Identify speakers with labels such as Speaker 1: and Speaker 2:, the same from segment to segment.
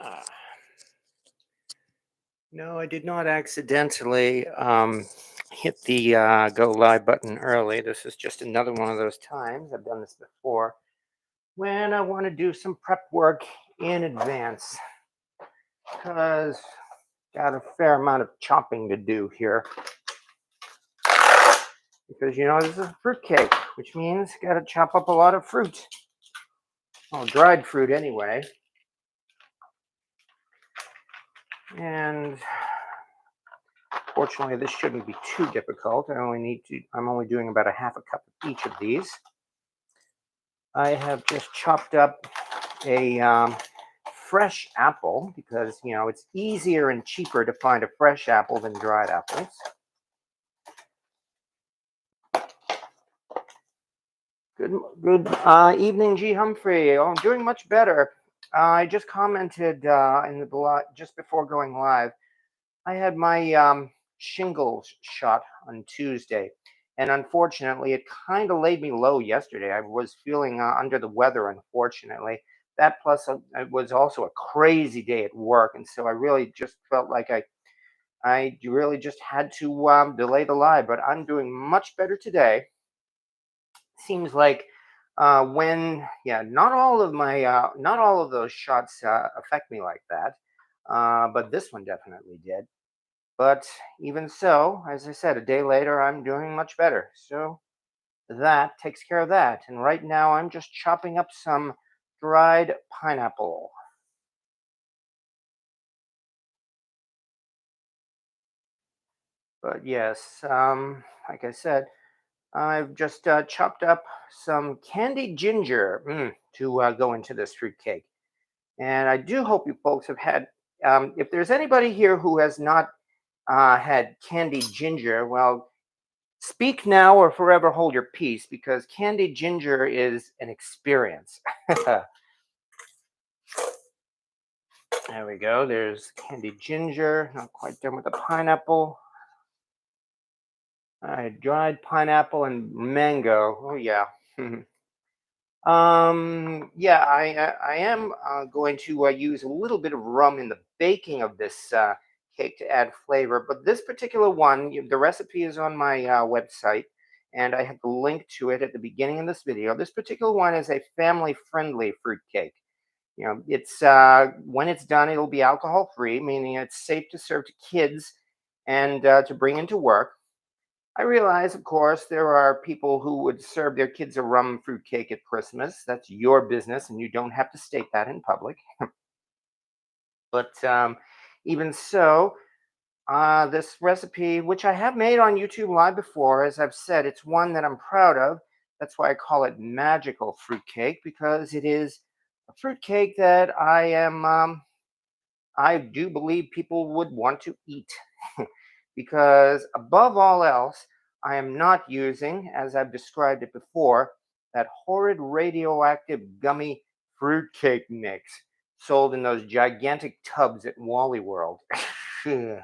Speaker 1: Uh, no, I did not accidentally hit the go live button early. This is just another one of those times. I've done this before when I want to do some prep work in advance because got a fair amount of chopping to do here. Because this is a fruitcake, which means got to chop up a lot of fruit. Well, dried fruit anyway. And fortunately, this shouldn't be too difficult. I'm only doing about a half a cup of each of these. I have just chopped up a fresh apple because, it's easier and cheaper to find a fresh apple than dried apples. Good evening, G. Humphrey. Oh, I'm doing much better. I just commented in the just before going live. I had my shingles shot on Tuesday, and unfortunately, it kind of laid me low yesterday. I was feeling under the weather, unfortunately. That plus, it was also a crazy day at work, and so I really just felt like I really just had to delay the live. But I'm doing much better today. Seems like not all of those shots affect me like that, but this one definitely did. But even so, as I said, a day later, I'm doing much better. So that takes care of that. And right now, I'm just chopping up some dried pineapple. But yes, like I said, I've just chopped up some candied ginger to go into this fruitcake. And I do hope you folks have had, if there's anybody here who has not had candied ginger, well, speak now or forever hold your peace because candied ginger is an experience. There we go. There's candied ginger. Not quite done with the pineapple. All right, dried pineapple and mango. Oh yeah. Yeah, I am going to use a little bit of rum in the baking of this cake to add flavor. But this particular one, the recipe is on my website, and I have the link to it at the beginning of this video. This particular one is a family-friendly fruit cake. It's when it's done, it'll be alcohol-free, meaning it's safe to serve to kids and to bring into work. I realize, of course, there are people who would serve their kids a rum fruit cake at Christmas. That's your business, and you don't have to state that in public. But even so, this recipe, which I have made on YouTube Live before, as I've said, it's one that I'm proud of. That's why I call it magical fruit cake, because it is a fruit cake that I do believe people would want to eat. Because above all else, I am not using, as I've described it before, that horrid radioactive gummy fruitcake mix sold in those gigantic tubs at Wally World. Yes,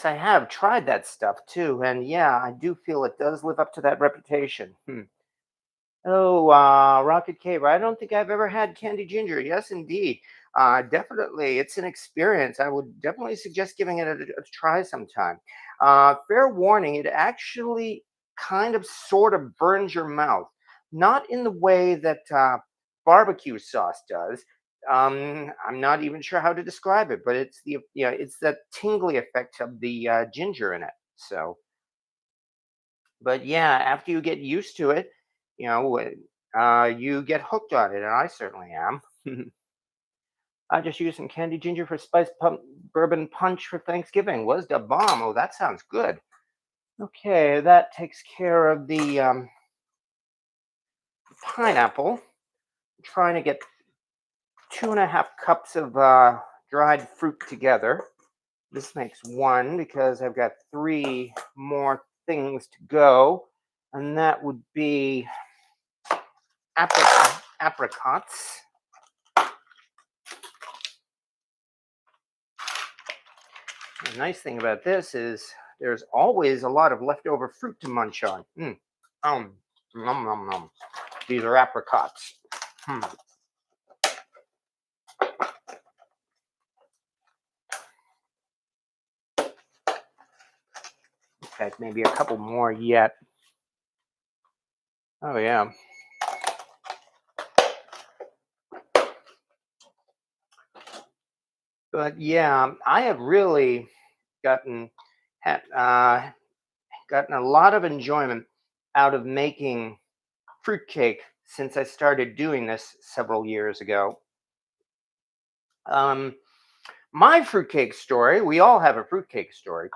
Speaker 1: I have tried that stuff too, and yeah, I do feel it does live up to that reputation. Oh, Rocket Cave. I don't think I've ever had candy ginger. Yes, indeed. Definitely, it's an experience. I would definitely suggest giving it a try sometime. Fair warning, it actually kind of sort of burns your mouth. Not in the way that barbecue sauce does. I'm not even sure how to describe it, but it's that tingly effect of the ginger in it. So, but yeah, after you get used to it, you get hooked on it, and I certainly am. I just used some candy ginger for spiced bourbon punch for Thanksgiving. Was the bomb? Oh, that sounds good. Okay, that takes care of the pineapple. I'm trying to get 2.5 cups of dried fruit together. This makes one because I've got 3 more things to go, and that would be apricots. The nice thing about this is there's always a lot of leftover fruit to munch on. Nom nom nom. These are apricots. fact, maybe a couple more yet. Oh, yeah. But yeah, I have really gotten ha- uh, gotten a lot of enjoyment out of making fruitcake since I started doing this several years ago. Um, my fruitcake story, we all have a fruitcake story,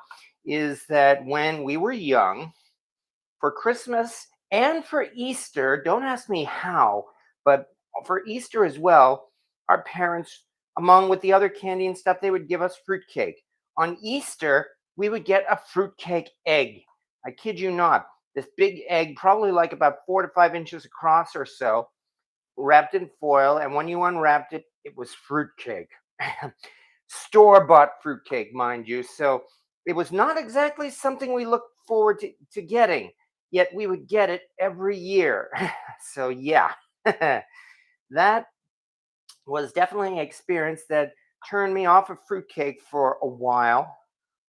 Speaker 1: is that when we were young, for Christmas and for Easter, don't ask me how, but for Easter as well, our parents, along with the other candy and stuff, they would give us fruitcake. On Easter, we would get a fruitcake egg. I kid you not. This big egg, probably like about 4 to 5 inches across or so, wrapped in foil. And when you unwrapped it, it was fruitcake. Store bought fruitcake, mind you. So it was not exactly something we looked forward to getting, yet we would get it every year. So, yeah, that was definitely an experience that turned me off of fruitcake for a while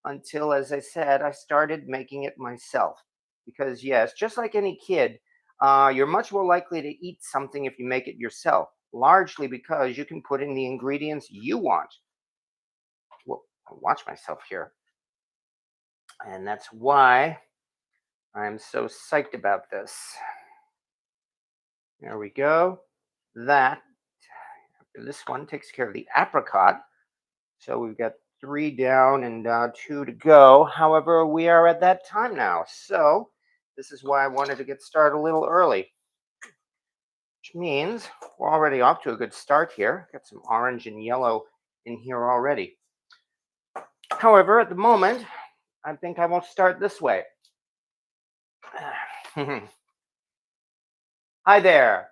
Speaker 1: until, as I said, I started making it myself. Because, yes, just like any kid, you're much more likely to eat something if you make it yourself, largely because you can put in the ingredients you want. Well, I'll watch myself here. And that's why I'm so psyched about this. There we go. That, this one takes care of the apricot. So we've got 3 down and 2 to go. However, we are at that time now. So this is why I wanted to get started a little early, which means we're already off to a good start here. Got some orange and yellow in here already. However, at the moment, I think I won't start this way. Hi there.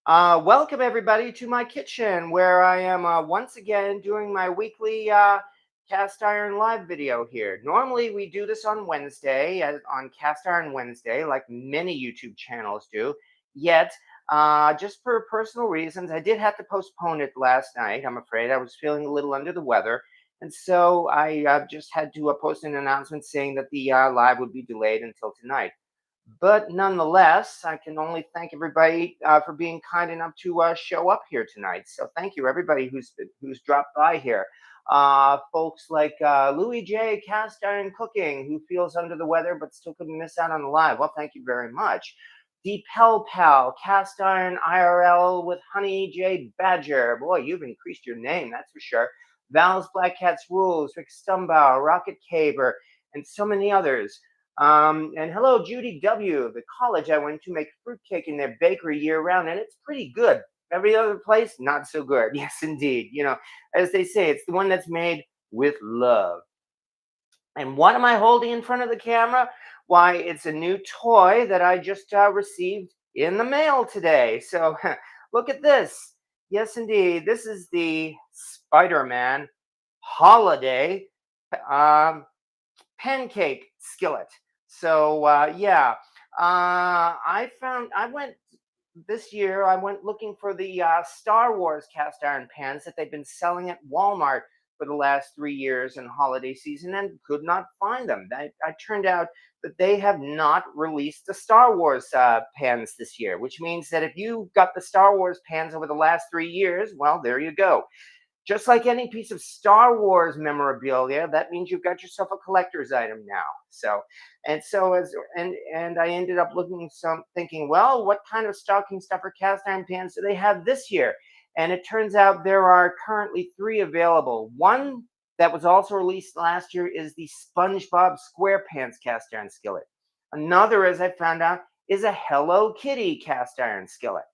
Speaker 1: Welcome everybody to my kitchen where I am once again doing my weekly cast iron live video here. Normally we do this on Wednesday, on Cast Iron Wednesday, like many YouTube channels do. Yet, just for personal reasons, I did have to postpone it last night. I'm afraid I was feeling a little under the weather. And so I just had to post an announcement saying that the live would be delayed until tonight. But nonetheless, I can only thank everybody for being kind enough to show up here tonight. So thank you, everybody who's dropped by here. Folks like Louis J. Cast Iron Cooking, who feels under the weather but still couldn't miss out on the live. Well, thank you very much. Deep Hell Pal, Cast Iron IRL with Honey J. Badger. Boy, you've increased your name, that's for sure. Val's Black Cats Rules, Rick Stumbauer, Rocket Caver, and so many others. And hello, Judy W. The college I went to makes fruitcake in their bakery year round, and it's pretty good. Every other place, not so good. Yes, indeed. You know, as they say, it's the one that's made with love. And what am I holding in front of the camera? Why, it's a new toy that I just received in the mail today. So look at this. Yes, indeed. This is the Spider-Man holiday um, pancake skillet. So yeah, I went this year. I went looking for the Star Wars cast iron pans that they've been selling at Walmart for the last 3 years in holiday season and could not find them. I turned out that they have not released the Star Wars pans this year, which means that if you got the Star Wars pans over the last 3 years, well, there you go. Just like any piece of Star Wars memorabilia, that means you've got yourself a collector's item now. So I ended up thinking, well, what kind of stocking stuffer cast iron pans do they have this year? And it turns out there are currently 3 available. One that was also released last year is the SpongeBob SquarePants cast iron skillet. Another, as I found out, is a Hello Kitty cast iron skillet.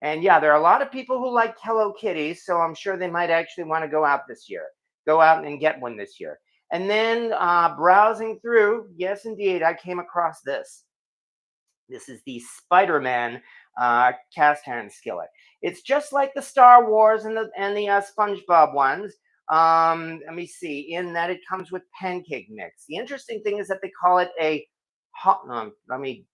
Speaker 1: And yeah, there are a lot of people who like Hello Kitties, so I'm sure they might actually want to go out this year. Go out and get one this year. And then browsing through, yes, indeed, I came across this. This is the Spider-Man cast iron skillet. It's just like the Star Wars and the SpongeBob ones. Let me see. In that it comes with pancake mix. The interesting thing is that they call it a hot. Let me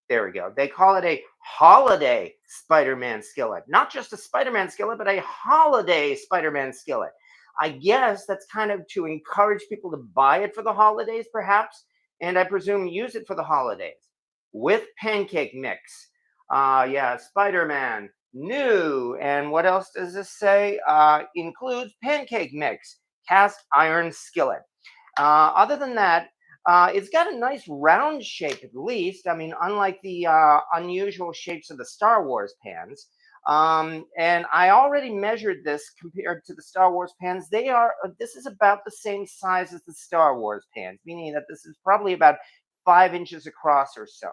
Speaker 1: There we go. They call it a holiday Spider-Man skillet. Not just a Spider-Man skillet, but a holiday Spider-Man skillet. I guess that's kind of to encourage people to buy it for the holidays, perhaps. and I presume use it for the holidays with pancake mix. Yeah, Spider-Man, new. And what else does this say? Includes pancake mix, cast iron skillet. Other than that, it's got a nice round shape at least. I mean, unlike the unusual shapes of the Star Wars pans. And I already measured this compared to the Star Wars pans. This is about the same size as the Star Wars pans, meaning that this is probably about 5 inches across or so.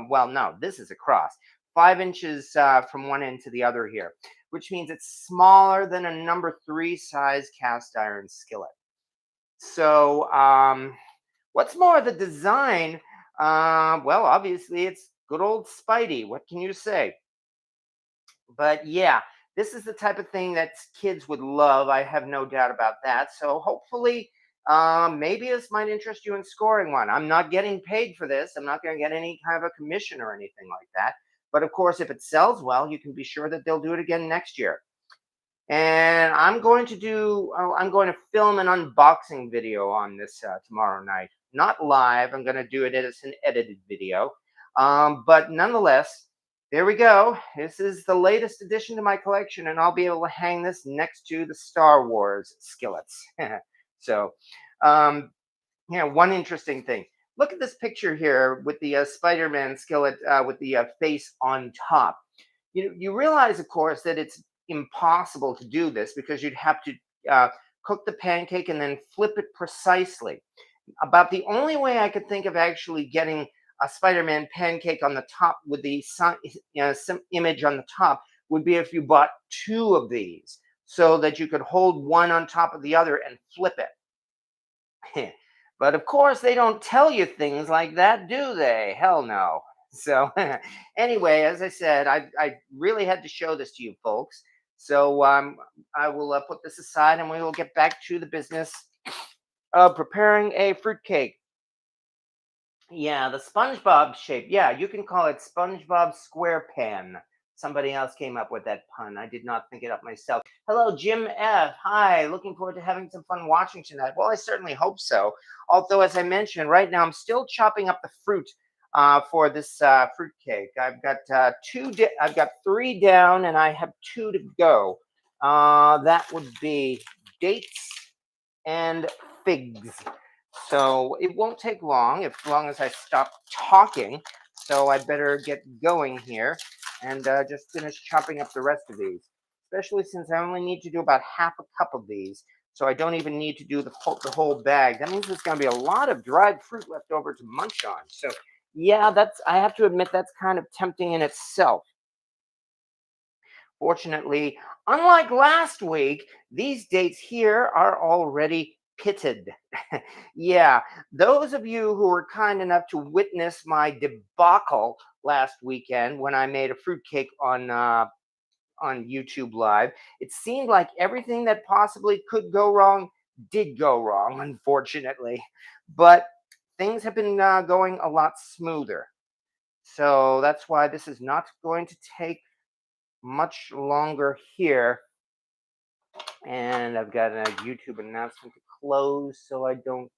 Speaker 1: Well, no, this is across 5 inches from one end to the other here, which means it's smaller than a number three size cast iron skillet. So, what's more, the design, well, obviously it's good old Spidey. What can you say? But yeah, this is the type of thing that kids would love. I have no doubt about that. So hopefully, maybe this might interest you in scoring one. I'm not getting paid for this. I'm not going to get any kind of a commission or anything like that. But of course, if it sells well, you can be sure that they'll do it again next year. And I'm going to film an unboxing video on this tomorrow night. Not live. I'm going to do it as an edited video. But nonetheless, there we go. This is the latest addition to my collection, and I'll be able to hang this next to the Star Wars skillets. So, um, one interesting thing. Look at this picture here with the Spider-Man skillet with the face on top. You realize, of course, that it's impossible to do this because you'd have to uh, cook the pancake and then flip it precisely. About the only way I could think of actually getting a Spider-Man pancake on the top with the some image on the top would be if you bought two of these so that you could hold one on top of the other and flip it. But of course, they don't tell you things like that, do they? Hell no. So, anyway, as I said, I really had to show this to you folks. So, I will put this aside and we will get back to the business of preparing a fruitcake. Yeah, the SpongeBob shape. Yeah, you can call it SpongeBob SquarePan. Somebody else came up with that pun. I did not think it up myself. Hello, Jim F. Hi, looking forward to having some fun watching tonight. Well, I certainly hope so. Although, as I mentioned, right now I'm still chopping up the fruit for this fruit cake. I've got I've got three down, and I have two to go. That would be dates and figs. So it won't take long, as long as I stop talking. So I better get going here and just finish chopping up the rest of these. Especially since I only need to do about half a cup of these. So I don't even need to do the whole bag. That means there's going to be a lot of dried fruit left over to munch on. So yeah, I have to admit that's kind of tempting in itself. Fortunately, unlike last week, these dates here are already pitted. Yeah, those of you who were kind enough to witness my debacle last weekend when I made a fruitcake on YouTube Live, it seemed like everything that possibly could go wrong did go wrong, unfortunately. But things have been going a lot smoother. So that's why this is not going to take much longer here. And I've got a YouTube announcement to close so I don't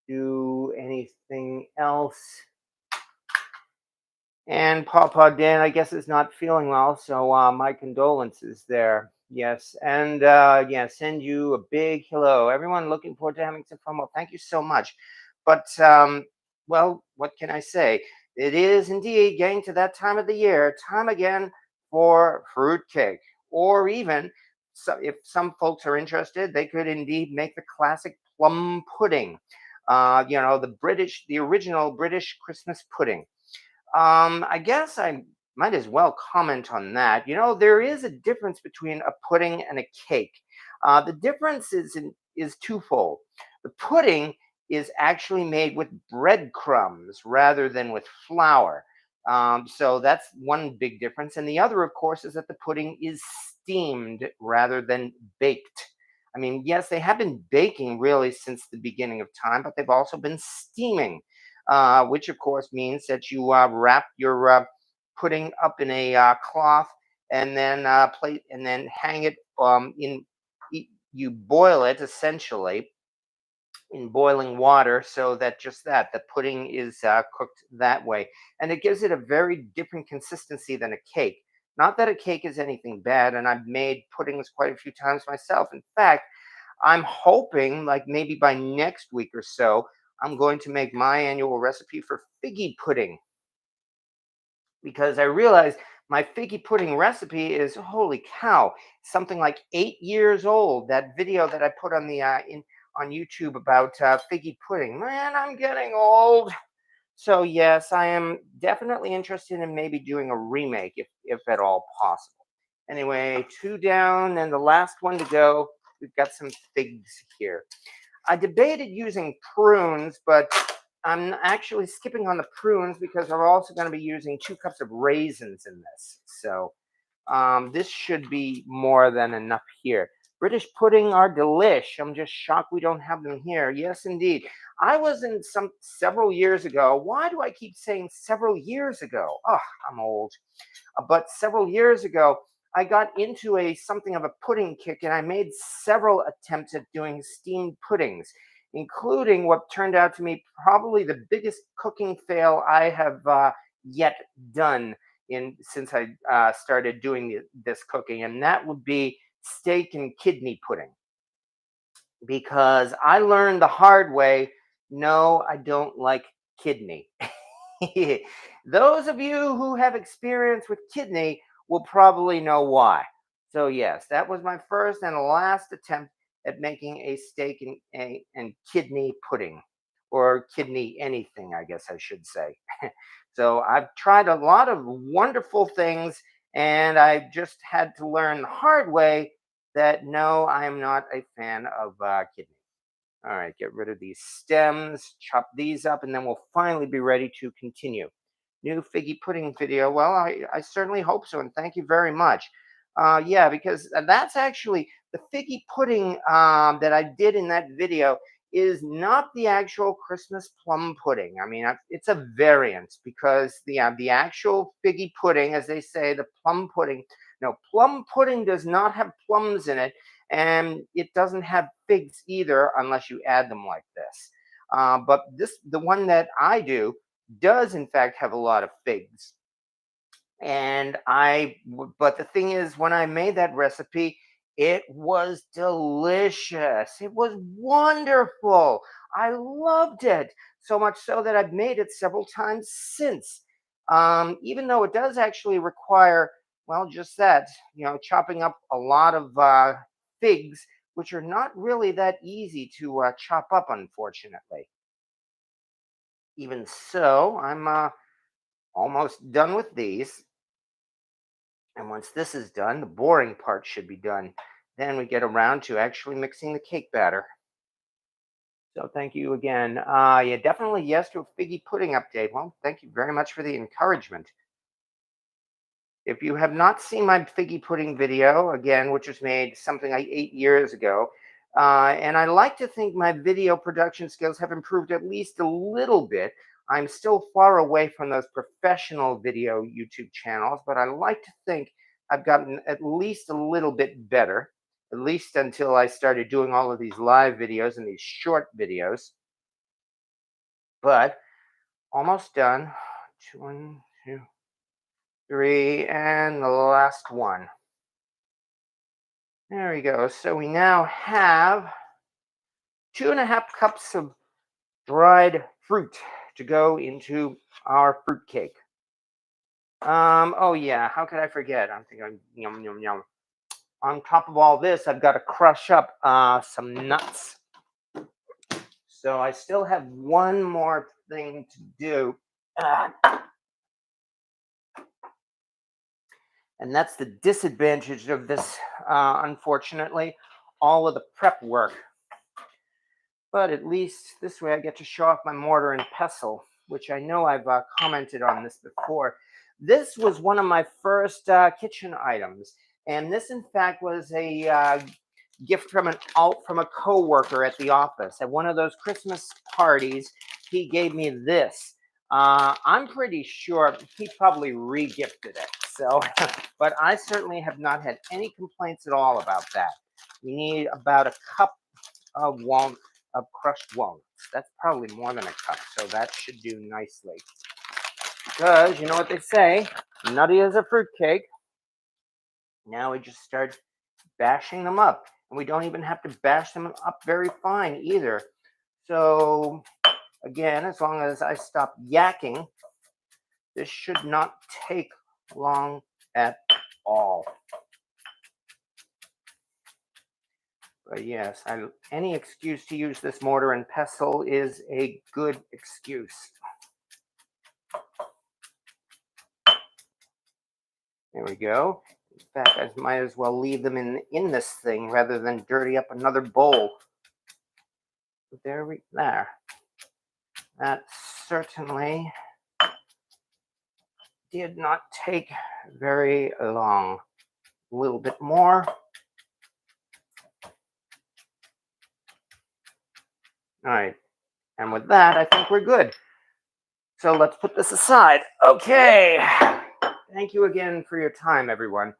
Speaker 1: do anything else. And Papa Dan, I guess, is not feeling well, so my condolences there. Yes, and yeah, send you a big hello. Everyone looking forward to having some fun. Well, thank you so much. But, well, what can I say? It is indeed getting to that time of the year, time again for fruitcake. Or even, so if some folks are interested, they could indeed make the classic plum pudding. The original British Christmas pudding. I guess I might as well comment on that. There is a difference between a pudding and a cake. The difference is twofold. The pudding is actually made with breadcrumbs rather than with flour. So that's one big difference. And the other, of course, is that the pudding is steamed rather than baked. I mean, yes, they have been baking really since the beginning of time, but they've also been steaming, which of course means that you wrap your pudding up in a cloth and then plate and then hang it in. You boil it essentially in boiling water so that just that the pudding is cooked that way, and it gives it a very different consistency than a cake. Not that a cake is anything bad, and I've made puddings quite a few times myself. In fact, I'm hoping like maybe by next week or so I'm going to make my annual recipe for figgy pudding, because I realized my figgy pudding recipe is, holy cow, something like 8 years old. That video that I put on the on YouTube about figgy pudding. Man, I'm getting old. So yes, I am definitely interested in maybe doing a remake if at all possible. Anyway, two down and the last one to go. We've got some figs here. I debated using prunes, but I'm actually skipping on the prunes because we're also going to be using 2 cups of raisins in this. So this should be more than enough here. British pudding are delish. I'm just shocked we don't have them here. Yes, indeed. I was in some several years ago. Why do I keep saying several years ago? Oh, I'm old. But several years ago, I got into a something of a pudding kick, and I made several attempts at doing steamed puddings, including what turned out to me probably the biggest cooking fail I have yet done in since I started doing this cooking, and that would be steak and kidney pudding. Because I learned the hard way. No, I don't like kidney. Those of you who have experience with kidney will probably know why. So yes, that was my first and last attempt at making a steak and kidney pudding, or kidney anything, I guess I should say. So I've tried a lot of wonderful things, and I just had to learn the hard way that no, I am not a fan of kidney. All right, get rid of these stems, chop these up, and then we'll finally be ready to continue. New figgy pudding video. Well, I certainly hope so, and thank you very much. Yeah, because that's actually the figgy pudding that I did in that video is not the actual Christmas plum pudding. I mean, it's a variant because the actual figgy pudding, as they say, the plum pudding. No, plum pudding does not have plums in it, and it doesn't have figs either unless you add them like this. But the one that I do, does in fact have a lot of figs. And but the thing is, when I made that recipe, it was delicious. It was wonderful. I loved it so much so that I've made it several times since. Even though it does actually require, well, just that, chopping up a lot of figs, which are not really that easy to chop up, unfortunately. Even so, I'm almost done with these. And once this is done, the boring part should be done. Then we get around to actually mixing the cake batter. So thank you again. Yeah, definitely yes to a figgy pudding update. Well, thank you very much for the encouragement. If you have not seen my figgy pudding video, again, which was made something like 8 years ago, and I like to think my video production skills have improved at least a little bit. I'm still far away from those professional video YouTube channels, but I like to think I've gotten at least a little bit better, at least until I started doing all of these live videos and these short videos. But almost done. One, two, three, and the last one. There we go. So we now have 2.5 cups of dried fruit to go into our fruit cake. Oh yeah, how could I forget? I'm thinking yum yum yum. On top of all this, I've got to crush up some nuts. So I still have one more thing to do. And that's the disadvantage of this, unfortunately, all of the prep work. But at least this way I get to show off my mortar and pestle, which I know I've commented on this before. This was one of my first kitchen items. And this, in fact, was a gift from a coworker at the office. At one of those Christmas parties, he gave me this. I'm pretty sure he probably re-gifted it. So, but I certainly have not had any complaints at all about that. We need about a cup of of crushed walnuts. That's probably more than a cup, so that should do nicely. Because you know what they say, nutty as a fruitcake. Now we just start bashing them up. And we don't even have to bash them up very fine either. So again, as long as I stop yakking, this should not take long at all. But yes, any excuse to use this mortar and pestle is a good excuse. There we go. In fact, I might as well leave them in this thing rather than dirty up another bowl. There. That certainly did not take very long. A little bit more. All right. And with that, I think we're good. So let's put this aside. Okay. Thank you again for your time, everyone.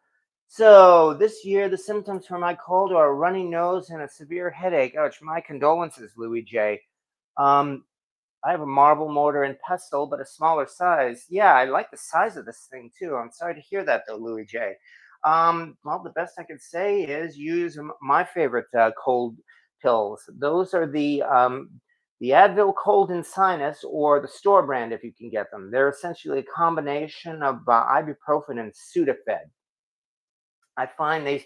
Speaker 1: So this year, the symptoms for my cold are a runny nose and a severe headache. Ouch, my condolences, Louis J. I have a marble mortar and pestle, but a smaller size. Yeah, I like the size of this thing too. I'm sorry to hear that though, Louis J. Well, the best I could say is use my favorite cold pills. Those are the Advil Cold and Sinus, or the store brand if you can get them. They're essentially a combination of ibuprofen and Sudafed. I find they,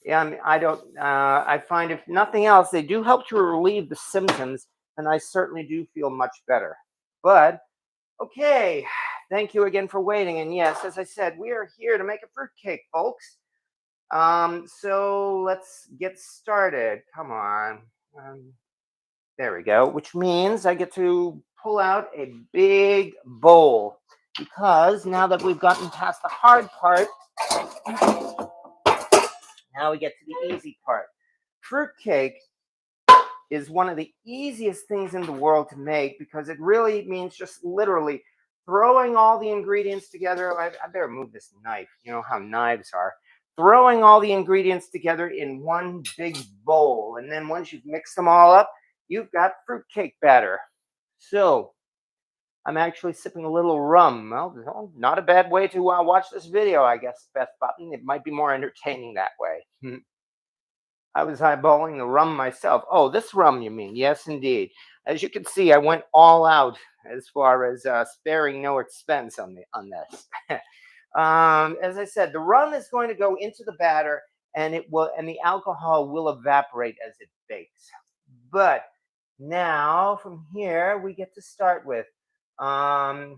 Speaker 1: I don't, I find if nothing else, they do help to relieve the symptoms, and I certainly do feel much better. But okay, thank you again for waiting. And yes, as I said, we are here to make a fruitcake, folks. So let's get started. Come on. There we go. Which means I get to pull out a big bowl, because now that we've gotten past the hard part, now we get to the easy part. Fruitcake is one of the easiest things in the world to make, because it really means just literally throwing all the ingredients together. I better move this knife. You know how knives are. Throwing all the ingredients together in one big bowl. And then once you've mixed them all up, you've got fruitcake batter. So I'm actually sipping a little rum. Well, not a bad way to watch this video, I guess, Beth Button. It might be more entertaining that way. I was eyeballing the rum myself. Oh, this rum, you mean? Yes, indeed. As you can see, I went all out as far as sparing no expense on this. As I said, the rum is going to go into the batter, and the alcohol will evaporate as it bakes. But now, from here, we get to start with. Let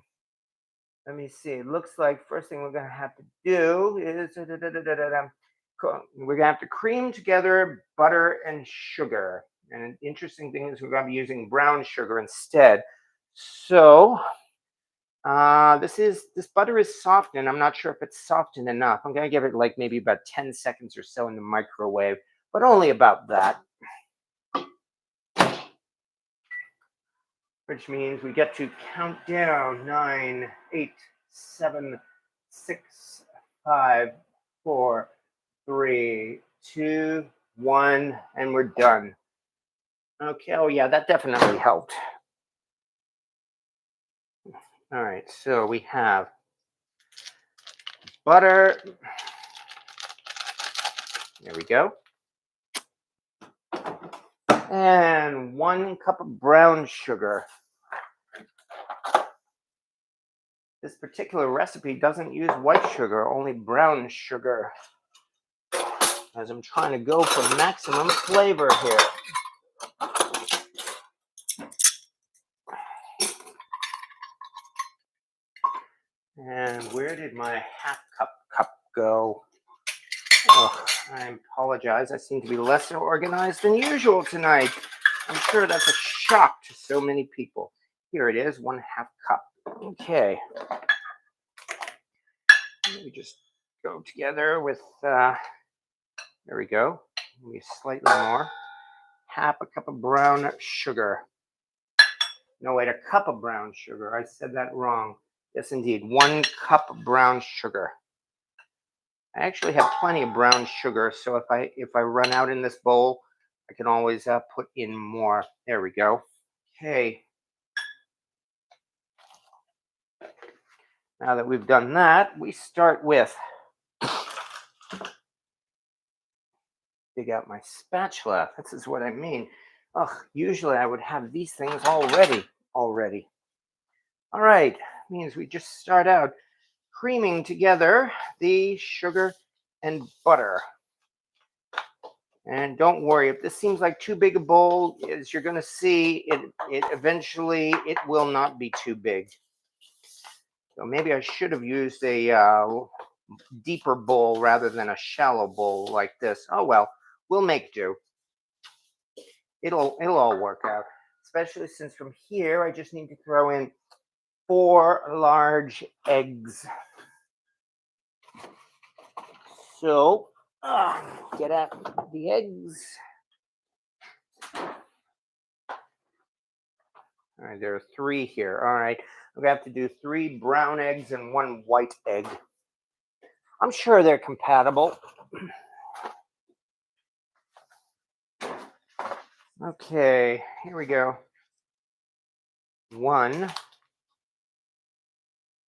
Speaker 1: me see. It looks like first thing we're going to have to do is we're going to have to cream together butter and sugar. And an interesting thing is we're going to be using brown sugar instead. So this butter is softened. I'm not sure if it's softened enough. I'm going to give it like maybe about 10 seconds or so in the microwave, but only about that. Which means we get to count down 9, 8, 7, 6, 5, 4, 3, 2, 1, and we're done. Okay, oh yeah, that definitely helped. All right, so we have butter. There we go. And 1 cup of brown sugar. This particular recipe doesn't use white sugar, only brown sugar, as I'm trying to go for maximum flavor here. And where did my half cup go? Oh, I apologize. I seem to be less organized than usual tonight. I'm sure that's a shock to so many people. Here it is, 1/2 cup. Okay. We just go together with, there we go. Maybe slightly more. 1/2 cup of brown sugar. No, wait, 1 cup of brown sugar. I said that wrong. Yes, indeed, 1 cup of brown sugar. I actually have plenty of brown sugar, so if I run out in this bowl, I can always put in more. There we go. Okay. Now that we've done that, we start with, dig out my spatula. This is what I mean. Ugh, usually I would have these things already. All right, means we just start out creaming together the sugar and butter. And don't worry, if this seems like too big a bowl, as you're going to see, it eventually it will not be too big. So maybe I should have used a deeper bowl rather than a shallow bowl like this. Oh well, we'll make do. It'll all work out. Especially since from here I just need to throw in 4 large eggs. So get out the eggs. All right, there are 3 here. All right, I'm gonna have to do 3 brown eggs and 1 white egg. I'm sure they're compatible. Okay, here we go. 1.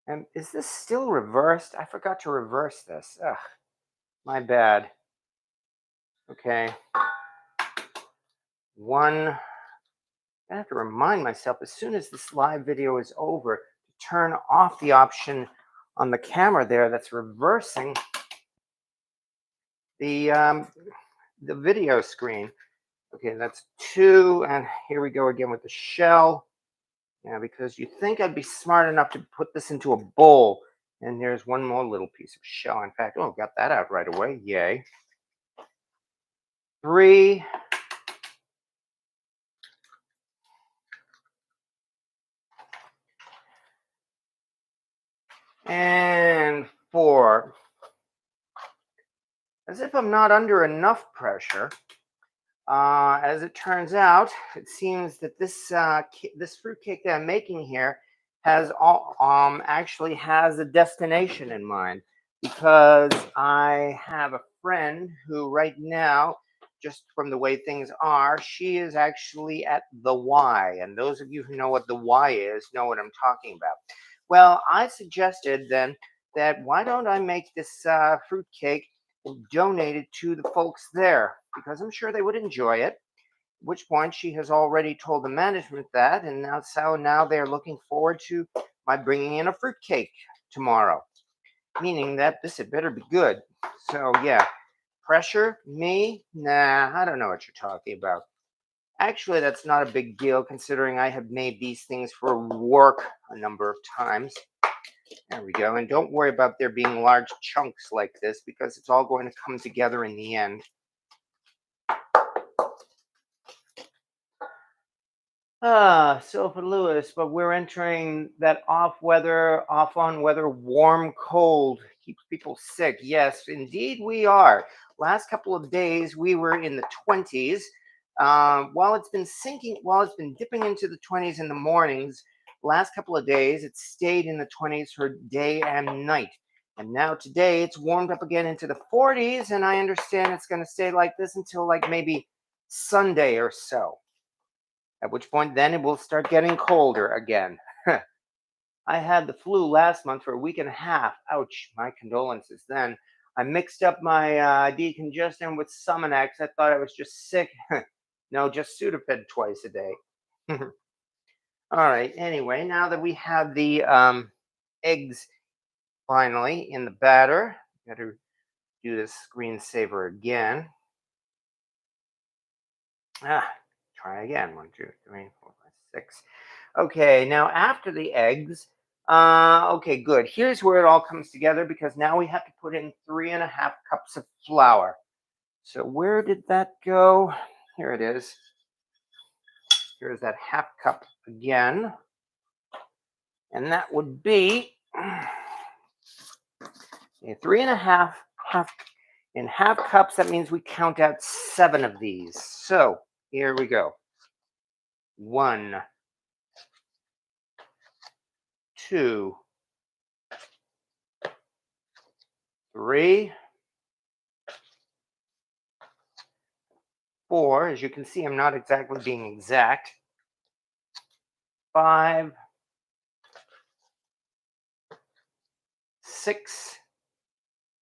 Speaker 1: And is this still reversed? I forgot to reverse this. Ugh, my bad. Okay. 1. I have to remind myself as soon as this live video is over to turn off the option on the camera there that's reversing the video screen. Okay, that's 2, and here we go again with the shell. Yeah, because you think I'd be smart enough to put this into a bowl, and there's 1 more little piece of shell. In fact, oh, got that out right away. Yay. 3. And 4. As if I'm not under enough pressure. As it turns out, it seems that this fruitcake that I'm making here actually has a destination in mind, because I have a friend who right now, just from the way things are, she is actually at the Y, and those of you who know what the Y is know what I'm talking about. Well, I suggested then that why don't I make this fruitcake and donate it to the folks there, because I'm sure they would enjoy it. At which point she has already told the management that, and now they're looking forward to my bringing in a fruitcake tomorrow, meaning that this had better be good. So yeah, pressure me? Nah, I don't know what you're talking about. Actually, that's not a big deal considering I have made these things for work a number of times. There we go. And don't worry about there being large chunks like this, because it's all going to come together in the end. Soap and Lewis, but we're entering that off on weather, warm, cold, keeps people sick. Yes, indeed we are. Last couple of days we were in the 20s. While it's been dipping into the 20s in the mornings, last couple of days it stayed in the 20s for day and night. And now today it's warmed up again into the 40s, and I understand it's going to stay like this until like maybe Sunday or so. At which point then it will start getting colder again. I had the flu last month for a week and a half. Ouch, my condolences then. I mixed up my decongestant with Sumanex. I thought I was just sick. No, just Sudafed twice a day. All right, anyway, now that we have the eggs finally in the batter, got to do this screensaver again. Try again. 1, 2, 3, 4, 5, 6. Okay, now after the eggs, okay, good. Here's where it all comes together, because now we have to put in 3.5 cups of flour. So where did that go? Here it is. Here's that half cup again. And that would be 3.5 half cups. That means we count out 7 of these. So here we go. 1, 2, 3, 4. As you can see, I'm not exactly being exact. 5, 6,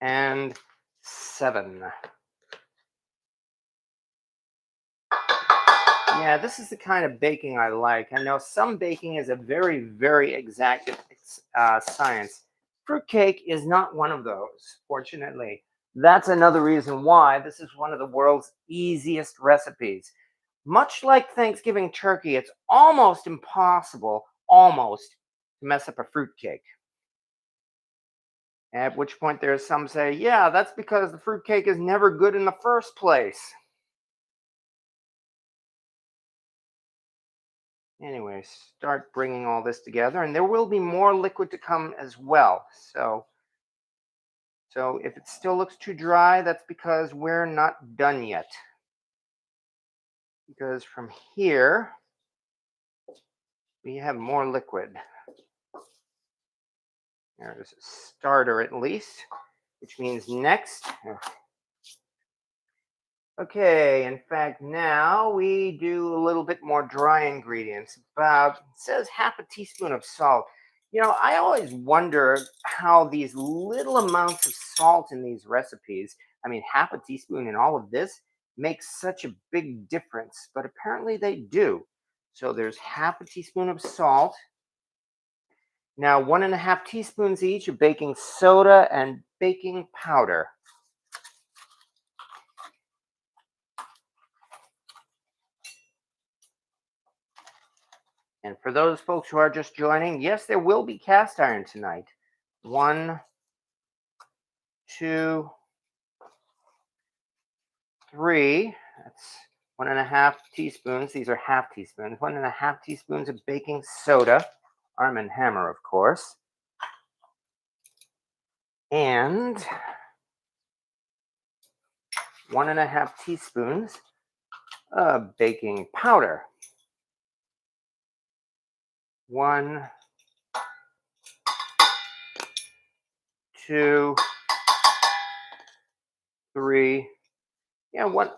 Speaker 1: and 7. Yeah, this is the kind of baking I like. I know some baking is a very, very exact science. Fruitcake is not one of those, fortunately. That's another reason why this is one of the world's easiest recipes. Much like Thanksgiving turkey, it's almost impossible, almost, to mess up a fruitcake. At which point there's some say, yeah, that's because the fruitcake is never good in the first place. Anyway, start bringing all this together, and there will be more liquid to come as well. So if it still looks too dry, that's because we're not done yet. Because from here, we have more liquid. There's a starter at least, which means next. Okay, in fact, now we do a little bit more dry ingredients. About, it says half a teaspoon of salt. I always wonder how these little amounts of salt in these recipes, I mean, half a teaspoon in all of this, makes such a big difference, but apparently they do. So there's half a teaspoon of salt. Now, 1.5 teaspoons each of baking soda and baking powder. And for those folks who are just joining, yes, there will be cast iron tonight. 1, 2, 3. That's 1.5 teaspoons. These are half teaspoons. 1.5 teaspoons of baking soda, Arm& Hammer, of course. And 1.5 teaspoons of baking powder. 1, 2, 3. Yeah, one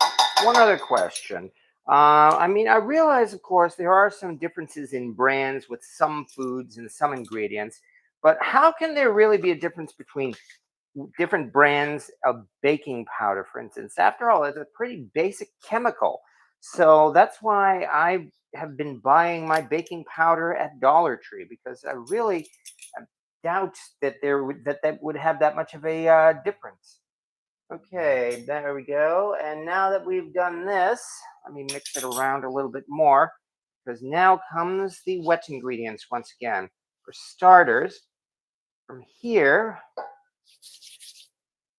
Speaker 1: other question. I realize, of course, there are some differences in brands with some foods and some ingredients, but how can there really be a difference between different brands of baking powder, for instance? After all, it's a pretty basic chemical. So that's why I have been buying my baking powder at Dollar Tree, because I really doubt that that would have that much of a difference. Okay, there we go. And now that we've done this, let me mix it around a little bit more, because now comes the wet ingredients once again. For starters, from here,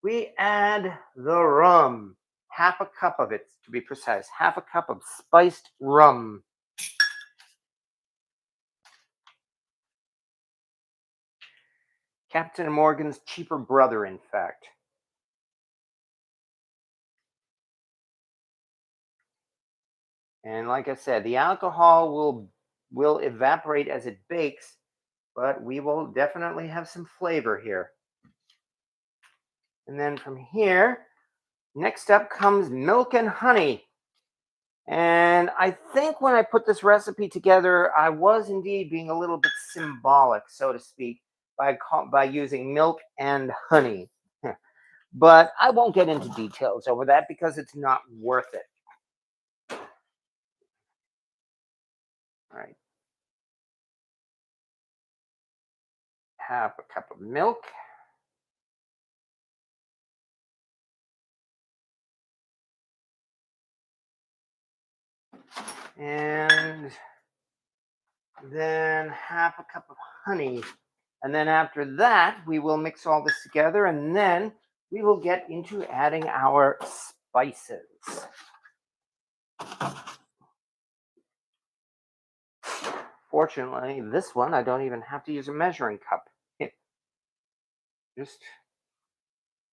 Speaker 1: we add the rum. Half a cup of it, to be precise. Half a cup of spiced rum. Captain Morgan's cheaper brother, in fact. And like I said, the alcohol will evaporate as it bakes, but we will definitely have some flavor here. And then from here, next up comes milk and honey. And I think when I put this recipe together, I was indeed being a little bit symbolic, so to speak, by using milk and honey. But I won't get into details over that because it's not worth it. All right. Half a cup of milk. And then half a cup of honey. And then after that, we will mix all this together, and then we will get into adding our spices. Fortunately, this one, I don't even have to use a measuring cup. Just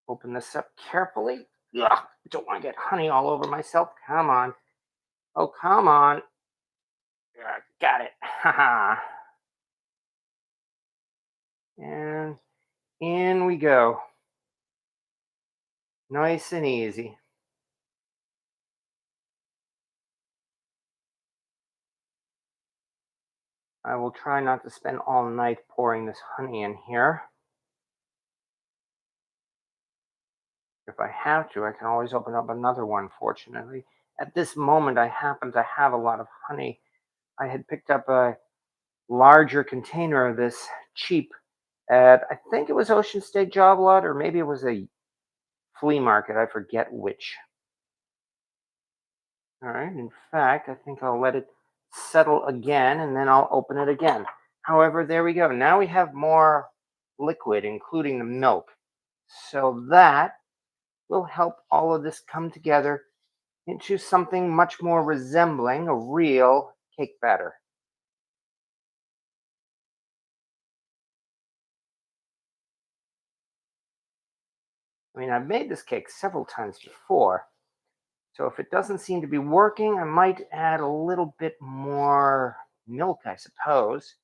Speaker 1: open this up carefully. Ugh, don't want to get honey all over myself. Come on. Oh, come on. Got it. Haha. And in we go. Nice and easy. I will try not to spend all night pouring this honey in here. If I have to, I can always open up another one, fortunately. At this moment, I happen to have a lot of honey. I had picked up a larger container of this cheap at, I think it was Ocean State Job Lot, or maybe it was a flea market. I forget which. All right. In fact, I think I'll let it settle again and then I'll open it again. However, there we go. Now we have more liquid, including the milk. So that will help all of this come together into something much more resembling a real cake batter. I mean, I've made this cake several times before, so if it doesn't seem to be working, I might add a little bit more milk, I suppose.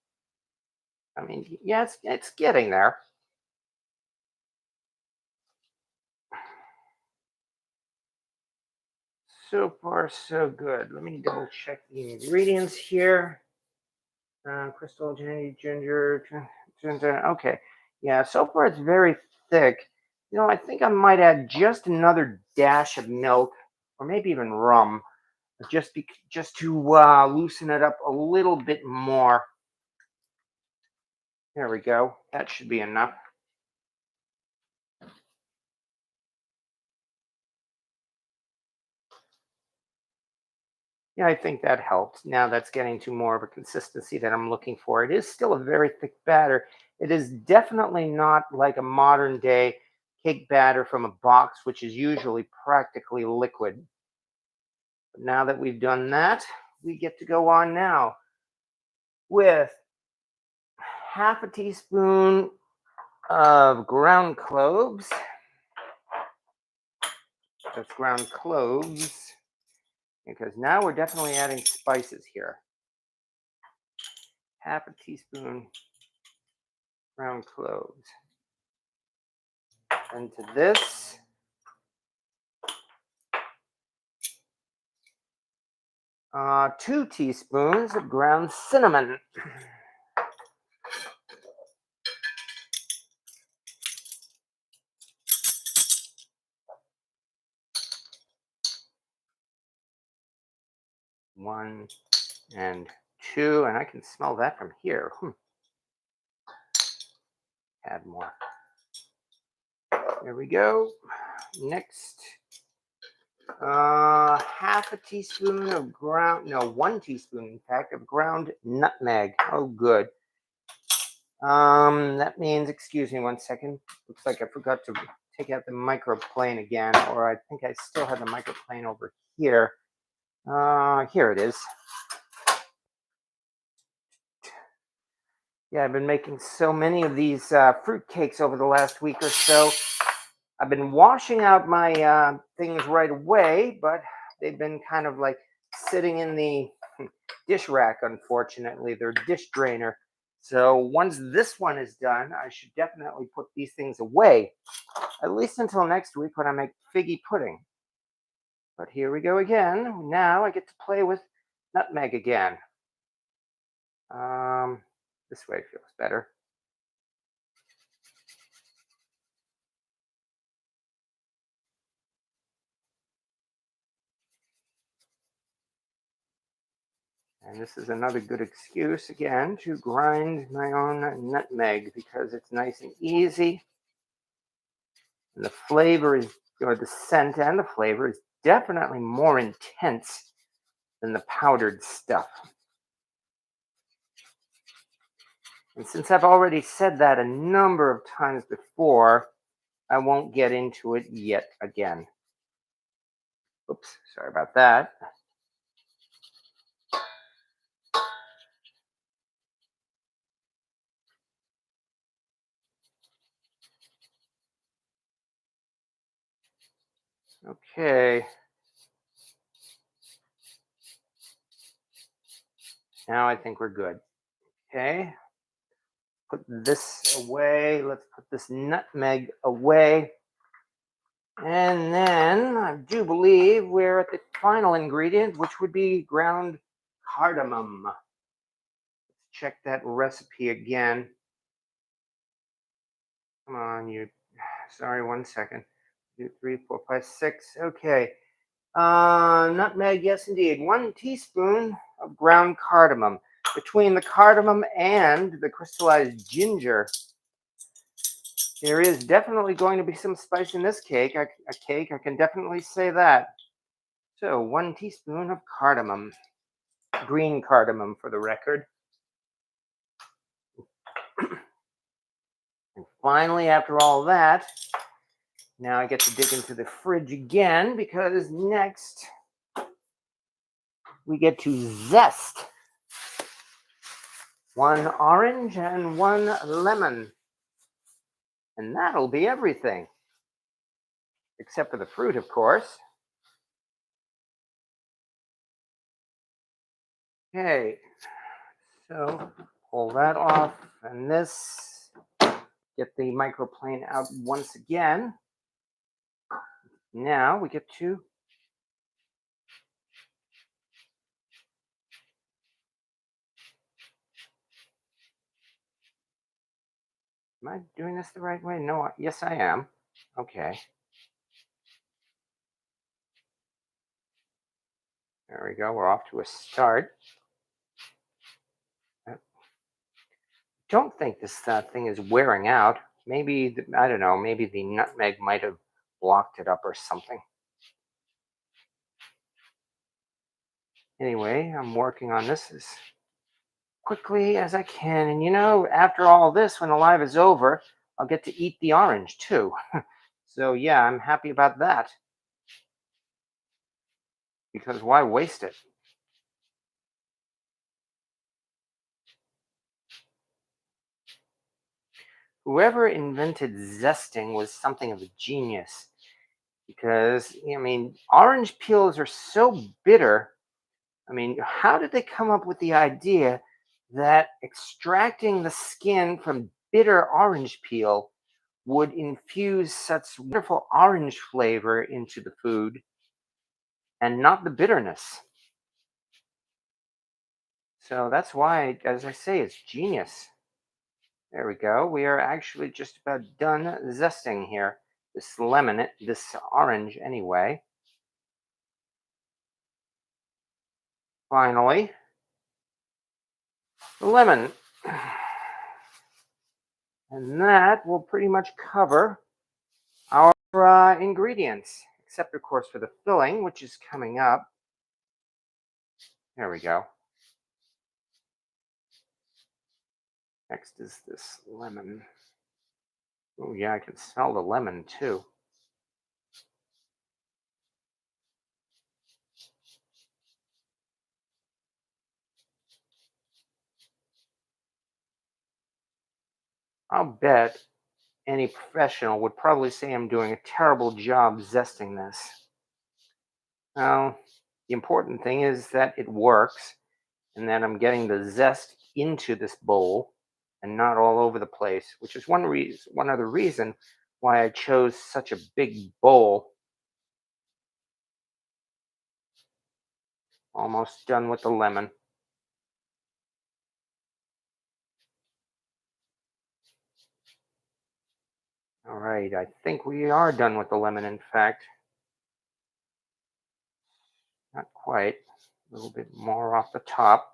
Speaker 1: I mean, yeah, it's getting there. So far, so good. Let me double check the ingredients here. Crystal, ginger, ginger. Okay, yeah. So far, it's very thick. I think I might add just another dash of milk, or maybe even rum, just to loosen it up a little bit more. There we go. That should be enough. Yeah, I think that helps. Now that's getting to more of a consistency that I'm looking for. It is still a very thick batter. It is definitely not like a modern day cake batter from a box, which is usually practically liquid. But now that we've done that, we get to go on now with half a teaspoon of ground cloves. That's ground cloves, because now we're definitely adding spices here. Half a teaspoon ground cloves. And to this, 2 teaspoons of ground cinnamon. One and two, and I can smell that from here. Add more. There we go. Next, half a teaspoon of ground, no, 1 teaspoon, in fact, of ground nutmeg. Oh, good. That means, excuse me 1 second. Looks like I forgot to take out the microplane again, or I think I still have the microplane over here. Here it is. Yeah, I've been making so many of these fruit cakes over the last week or so. I've been washing out my things right away, but they've been kind of like sitting in the dish rack, unfortunately. They're dish drainer. So once this one is done, I should definitely put these things away, at least until next week when I make figgy pudding. But here we go again. Now I get to play with nutmeg again. Um, this way feels better. And this is another good excuse, again, to grind my own nutmeg because it's nice and easy. And the flavor is, or the scent and the flavor is definitely more intense than the powdered stuff. And since I've already said that a number of times before, I won't get into it yet again. Oops, sorry about that. Okay. Now I think we're good. Okay. Put this away. Let's put this nutmeg away. And then I do believe we're at the final ingredient, which would be ground cardamom. Let's check that recipe again. Come on, you. Sorry, 1 second. 2, 3, 4, 5, 6. Okay. Nutmeg, yes, indeed. 1 teaspoon of ground cardamom. Between the cardamom and the crystallized ginger, there is definitely going to be some spice in this cake. I can definitely say that. So, 1 teaspoon of cardamom, green cardamom for the record. And finally, after all that, now I get to dig into the fridge again because next we get to zest 1 orange and 1 lemon. And that'll be everything. Except for the fruit, of course. Okay, so pull that off, and this, get the microplane out once again. Now we get to am I doing this the right way? No, yes I am. Okay, there we go. We're off to a start. I don't think this thing is wearing out. Maybe, I don't know, maybe the nutmeg might have blocked it up or something. Anyway, I'm working on this as quickly as I can. And after all this, when the live is over, I'll get to eat the orange too. So yeah, I'm happy about that. Because why waste it? Whoever invented zesting was something of a genius. Because, orange peels are so bitter. How did they come up with the idea that extracting the skin from bitter orange peel would infuse such wonderful orange flavor into the food and not the bitterness? So that's why, as I say, it's genius. There we go. We are actually just about done zesting here. This orange anyway. Finally, the lemon. And that will pretty much cover our ingredients, except of course for the filling, which is coming up. There we go. Next is this lemon. Oh yeah, I can smell the lemon too. I'll bet any professional would probably say I'm doing a terrible job zesting this. Well, the important thing is that it works and that I'm getting the zest into this bowl and not all over the place, which is one other reason why I chose such a big bowl. Almost done with the lemon. All right, I think we are done with the lemon, in fact. Not quite. A little bit more off the top.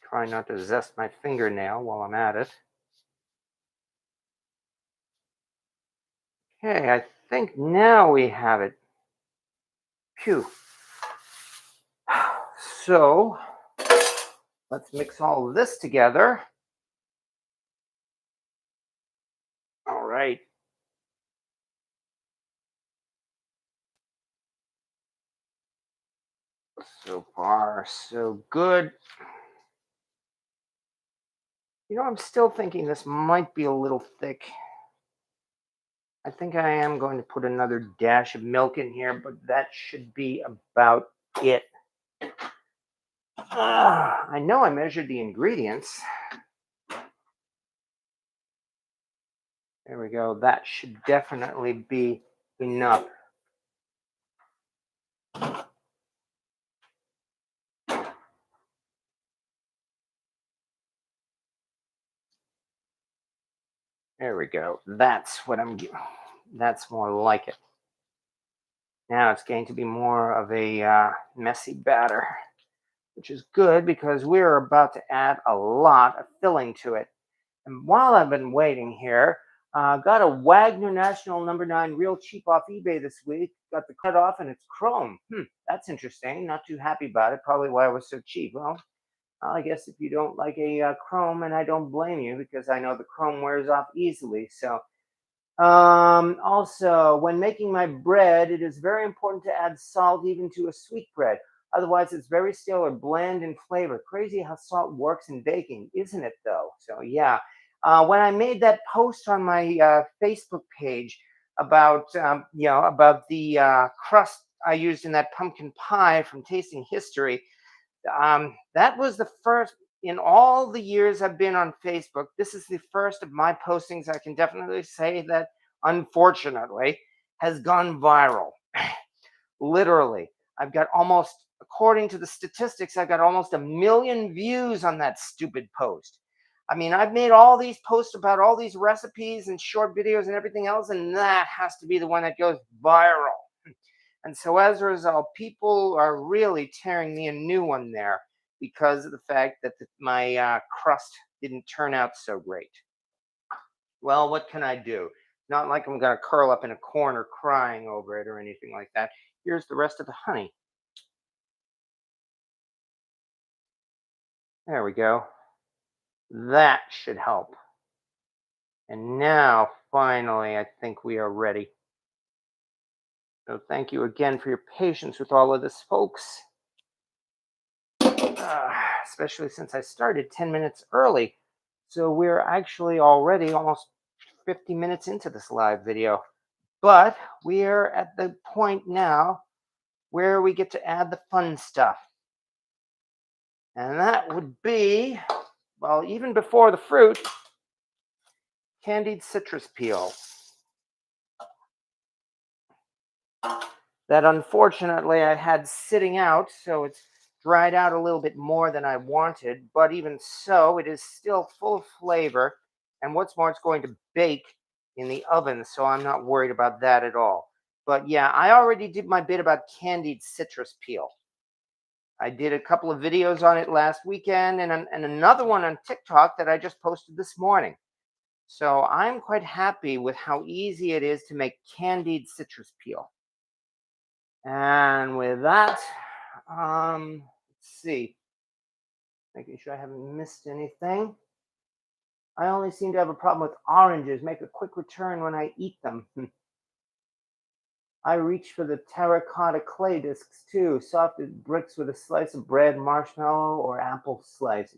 Speaker 1: Try not to zest my fingernail while I'm at it. Okay, I think now we have it. Phew. So, let's mix all of this together. All right. So far, so good. I'm still thinking this might be a little thick. I think I am going to put another dash of milk in here, but that should be about it. I know I measured the ingredients. There we go. That should definitely be enough. There we go. That's more like it. Now it's going to be more of a messy batter, which is good because we're about to add a lot of filling to it. And while I've been waiting here, got a Wagner National #9 real cheap off eBay this week. Got the cut off and it's chrome. That's interesting. Not too happy about it. Probably why it was so cheap. Well, I guess if you don't like a chrome, and I don't blame you because I know the chrome wears off easily. So also, when making my bread, it is very important to add salt even to a sweet bread. Otherwise, it's very stale or bland in flavor. Crazy how salt works in baking, isn't it, though? So, yeah. When I made that post on my Facebook page about, about the crust I used in that pumpkin pie from Tasting History, that was the first in all the years I've been on Facebook. This is the first of my postings. I can definitely say that, unfortunately, has gone viral. Literally, I've got almost, according to the statistics, I've got almost 1 million views on that stupid post. I mean, I've made all these posts about all these recipes and short videos and everything else, and that has to be the one that goes viral. And so as a result, people are really tearing me a new one there because of the fact that my crust didn't turn out so great. Well, what can I do? Not like I'm going to curl up in a corner crying over it or anything like that. Here's the rest of the honey. There we go. That should help. And now, finally, I think we are ready. So thank you again for your patience with all of this, folks. Especially since I started 10 minutes early. So we're actually already almost 50 minutes into this live video. But we're at the point now where we get to add the fun stuff. And that would be, well, even before the fruit, candied citrus peel. That unfortunately I had sitting out, so it's dried out a little bit more than I wanted, but even so, it is still full of flavor. And what's more, it's going to bake in the oven, so I'm not worried about that at all. But yeah, I already did my bit about candied citrus peel. I did a couple of videos on it last weekend and another one on TikTok that I just posted this morning. So I'm quite happy with how easy it is to make candied citrus peel. And with that, let's see, making sure I haven't missed anything. I only seem to have a problem with oranges. Make a quick return when I eat them. I reach for the terracotta clay discs too, soft as bricks with a slice of bread, marshmallow, or apple slice.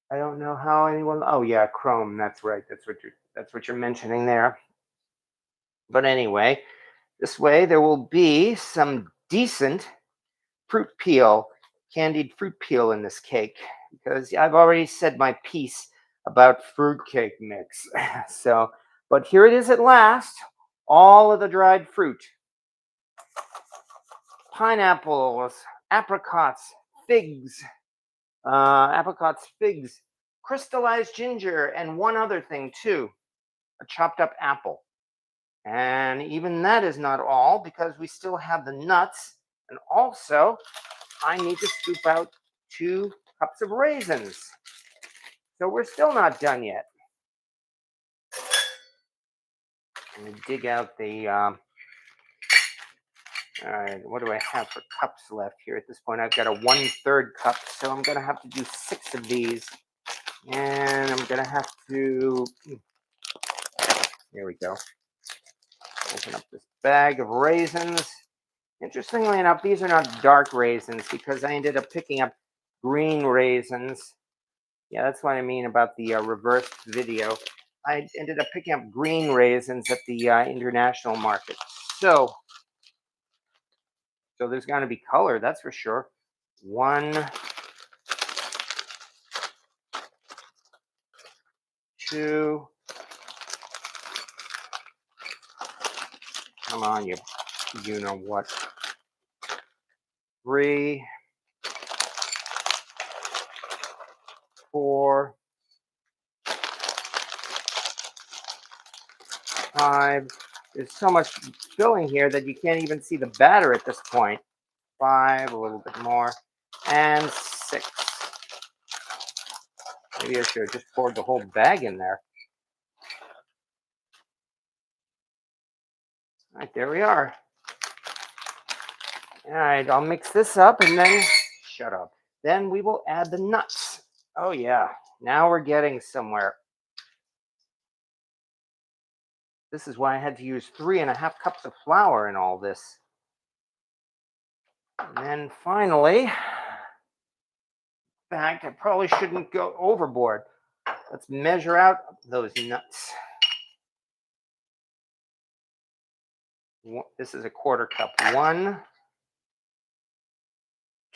Speaker 1: I don't know how anyone. Oh yeah, chrome. That's right. That's what you're mentioning there. But anyway, this way there will be some decent fruit peel, candied fruit peel in this cake, because I've already said my piece about fruitcake mix. So, but here it is at last, all of the dried fruit. Pineapples, apricots, figs, figs, crystallized ginger, and one other thing too, a chopped up apple. And even that is not all because we still have the nuts. And also, I need to scoop out 2 cups of raisins. So we're still not done yet. Let me dig out the, all right, what do I have for cups left here at this point? I've got a 1/3 cup, so I'm going to have to do 6 of these. And I'm going to have to, here we go. Open up this bag of raisins. Interestingly enough, these are not dark raisins because I ended up picking up green raisins. Yeah, that's what I mean about the reversed video. I ended up picking up green raisins at the international market. So there's going to be color, that's for sure. 1, 2. Come on, you know what. 3, 4, 5. There's so much filling here that you can't even see the batter at this point. 5, a little bit more, and 6. Maybe I should have just poured the whole bag in there. All right, there we are. All right, I'll mix this up and then shut up. Then we will add the nuts. Oh yeah, now we're getting somewhere. This is why I had to use 3.5 cups of flour in all this. And then finally, in fact, I probably shouldn't go overboard. Let's measure out those nuts. This is a 1/4 cup. 1,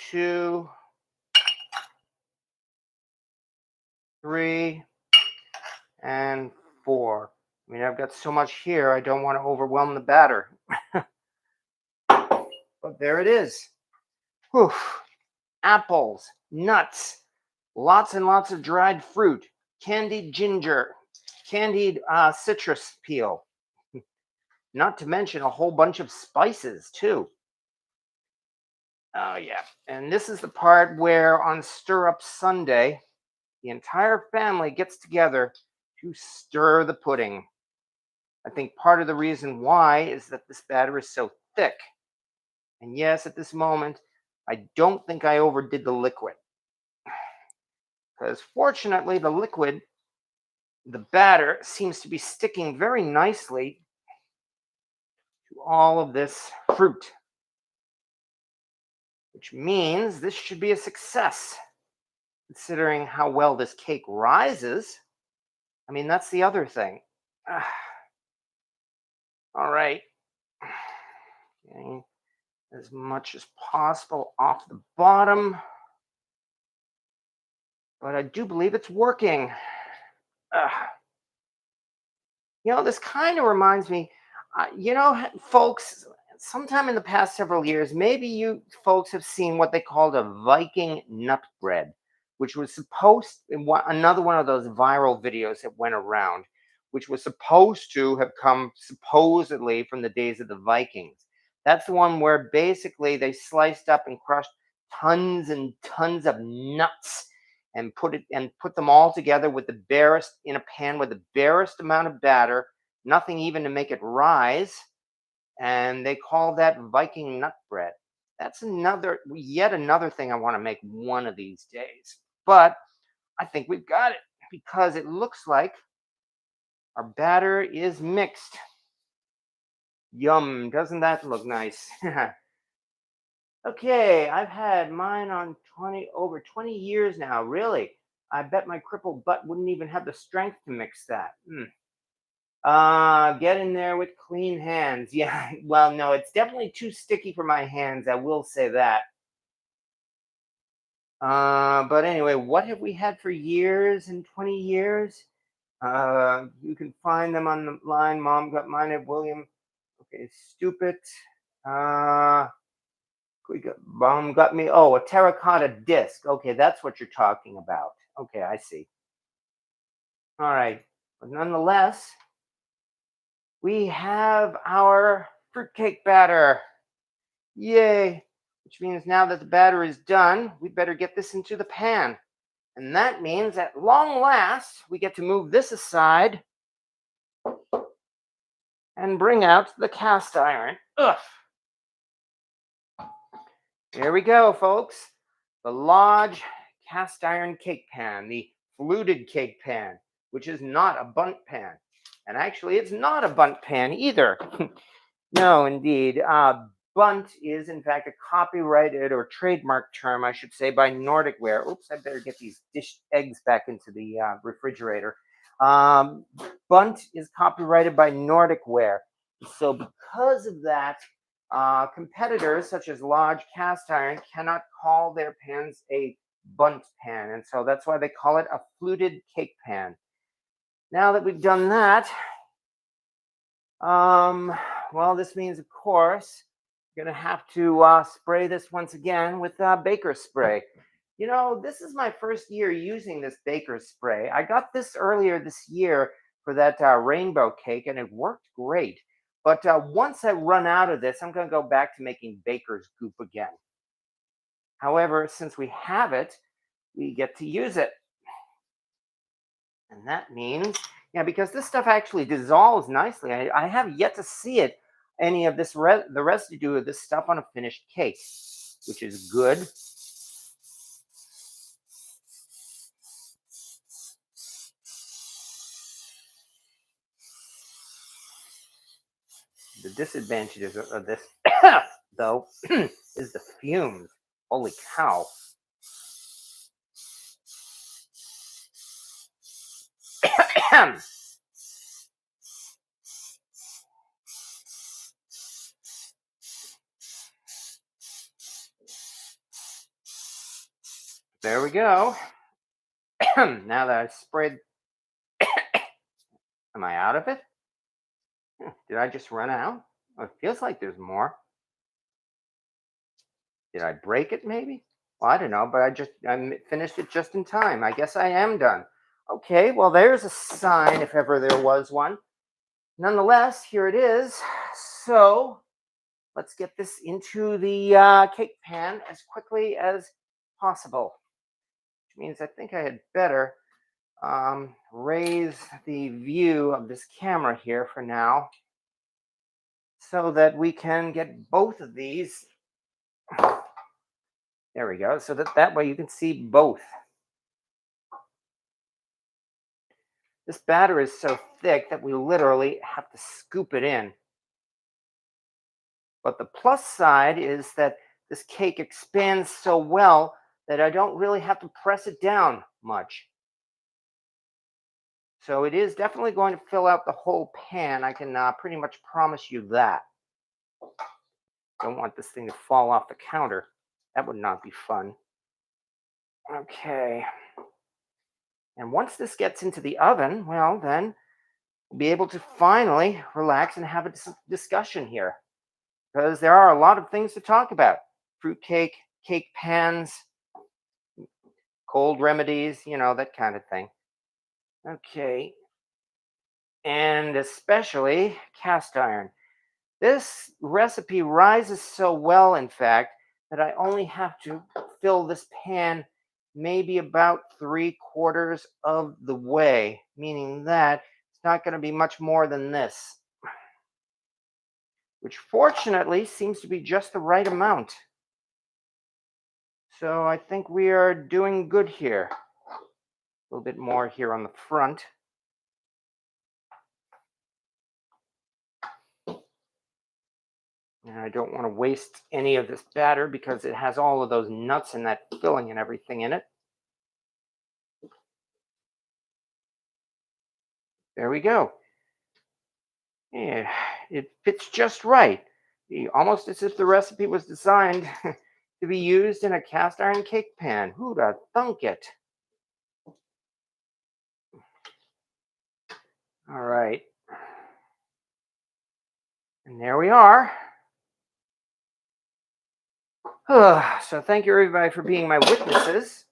Speaker 1: 2, 3, and 4. I mean, I've got so much here, I don't want to overwhelm the batter. But there it is. Whew. Apples, nuts, lots and lots of dried fruit, candied ginger, candied citrus peel, not to mention a whole bunch of spices, too. Oh, yeah. And this is the part where on Stir Up Sunday, the entire family gets together to stir the pudding. I think part of the reason why is that this batter is so thick. And yes, at this moment, I don't think I overdid the liquid. Because fortunately, the batter seems to be sticking very nicely to all of this fruit, which means this should be a success, considering how well this cake rises. I mean, that's the other thing. All right. Getting as much as possible off the bottom. But I do believe it's working. This kind of reminds me, folks, sometime in the past several years, maybe you folks have seen what they called a Viking nut bread, which was another one of those viral videos that went around, which was supposed to have come supposedly from the days of the Vikings. That's the one where basically they sliced up and crushed tons and tons of nuts and put them all together with the barest in a pan with the barest amount of batter, nothing even to make it rise, and they call that Viking nut bread. That's yet another thing I want to make one of these days. But I think we've got it because it looks like our batter is mixed. Yum, doesn't that look nice? Okay, I've had mine on over 20 years now, really. I bet my crippled butt wouldn't even have the strength to mix that. Get in there with clean hands. Yeah, well, no, it's definitely too sticky for my hands. I will say that. But anyway, what have we had for years and 20 years? You can find them on the line. Mom got mine at William. Okay, stupid. Mom got me. Oh, a terracotta disc. Okay, that's what you're talking about. Okay, I see. All right, but nonetheless, we have our fruitcake batter. Yay! Which means now that the batter is done, we better get this into the pan. And that means at long last, we get to move this aside and bring out the cast iron. Ugh. Here we go, folks. The large cast iron cake pan, the fluted cake pan, which is not a bundt pan. And actually, it's not a bundt pan either. No, indeed. Bundt is, in fact, a copyrighted or trademark term, I should say, by Nordicware. Oops, I better get these dish eggs back into the refrigerator. Bundt is copyrighted by Nordicware. So because of that, competitors such as large cast iron cannot call their pans a bundt pan. And so that's why they call it a fluted cake pan. Now that we've done that, well, this means, of course, you're going to have to spray this once again with baker's spray. This is my first year using this baker's spray. I got this earlier this year for that rainbow cake, and it worked great. But once I run out of this, I'm going to go back to making baker's goop again. However, since we have it, we get to use it. And that means, yeah, because this stuff actually dissolves nicely. I have yet to see it, any of this, the residue of this stuff on a finished cake, which is good. The disadvantages of this, though, is the fumes. Holy cow. There we go. Now that I've sprayed, am I out of it? Did I just run out? Oh, it feels like there's more. Did I break it maybe? Well, I don't know, but I finished it just in time. I guess I am done. Okay, well, there's a sign if ever there was one. Nonetheless, here it is. So let's get this into the cake pan as quickly as possible. Which means I think I had better raise the view of this camera here for now so that we can get both of these. There we go. So that way you can see both. This batter is so thick that we literally have to scoop it in. But the plus side is that this cake expands so well that I don't really have to press it down much. So it is definitely going to fill out the whole pan. I can pretty much promise you that. Don't want this thing to fall off the counter. That would not be fun. Okay. And once this gets into the oven, well, then we'll be able to finally relax and have a discussion here. Because there are a lot of things to talk about. Fruitcake, cake pans, cold remedies, that kind of thing. Okay. And especially cast iron. This recipe rises so well, in fact, that I only have to fill this pan maybe about 3/4 of the way, meaning that it's not going to be much more than this, which fortunately seems to be just the right amount. So I think we are doing good here. A little bit more here on the front. And I don't want to waste any of this batter because it has all of those nuts and that filling and everything in it. There we go. Yeah, it fits just right. Almost as if the recipe was designed to be used in a cast iron cake pan. Who'd have thunk it? All right. And there we are. So thank you everybody for being my witnesses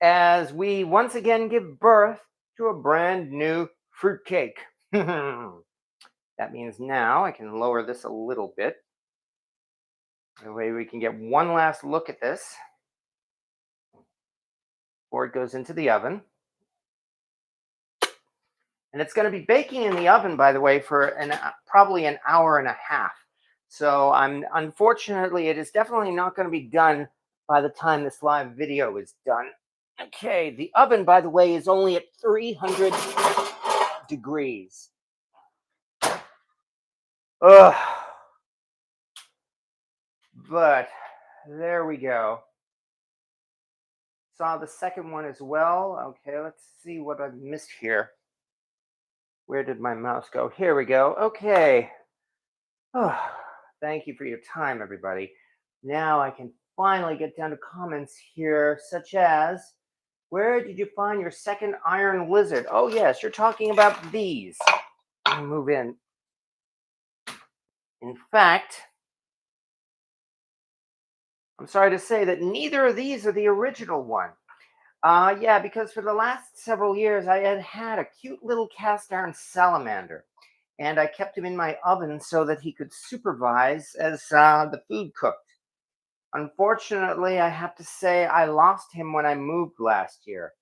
Speaker 1: as we once again give birth to a brand new fruitcake. That means now I can lower this a little bit. That way we can get one last look at this before it goes into the oven. And it's going to be baking in the oven, by the way, for probably an hour and a half. So unfortunately, it is definitely not going to be done by the time this live video is done. Okay, the oven, by the way, is only at 300 degrees. Ugh. But there we go. Saw the second one as well. Okay, let's see what I've missed here. Where did my mouse go? Here we go. Okay. Oh, thank you for your time, everybody. Now I can finally get down to comments here, such as, where did you find your second iron lizard? Oh, yes, you're talking about these. Let me move in. In fact, I'm sorry to say that neither of these are the original one. Yeah, because for the last several years I had had a cute little cast iron salamander, and I kept him in my oven so that he could supervise as the food cooked. Unfortunately, I have to say I lost him when I moved last year,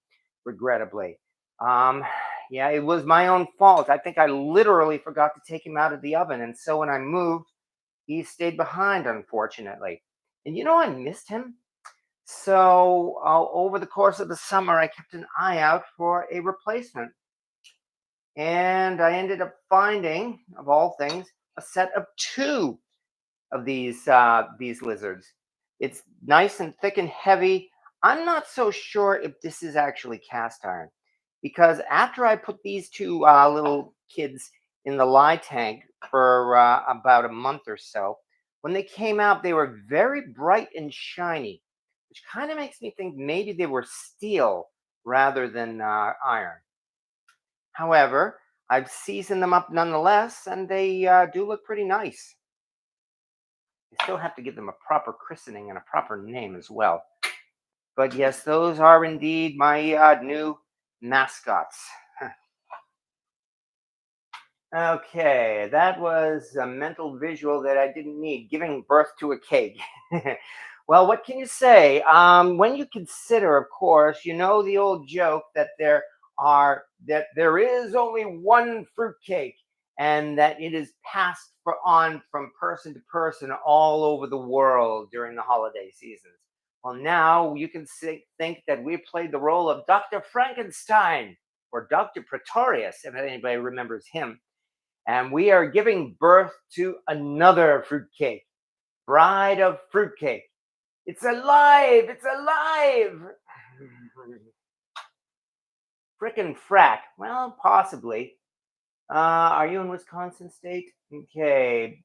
Speaker 1: regrettably. Um, yeah, it was my own fault. I think I literally forgot to take him out of the oven, and so when I moved, he stayed behind, unfortunately. And I missed him. So over the course of the summer, I kept an eye out for a replacement, and I ended up finding, of all things, a set of two of these lizards. It's nice and thick and heavy. I'm not so sure if this is actually cast iron, because after I put these two little kids in the lye tank for about a month or so, when they came out, they were very bright and shiny, which kind of makes me think maybe they were steel rather than iron. However, I've seasoned them up nonetheless, and they do look pretty nice. You still have to give them a proper christening and a proper name as well. But yes, those are indeed my new mascots. Okay, that was a mental visual that I didn't need, giving birth to a cake. Well, what can you say? When you consider, of course, the old joke that there is only one fruitcake, and that it is passed on from person to person all over the world during the holiday seasons. Well, now you can think that we played the role of Dr. Frankenstein or Dr. Pretorius, if anybody remembers him, and we are giving birth to another fruitcake, bride of fruitcake. It's alive! It's alive! Frickin' frack. Well, possibly. Are you in Wisconsin State? Okay.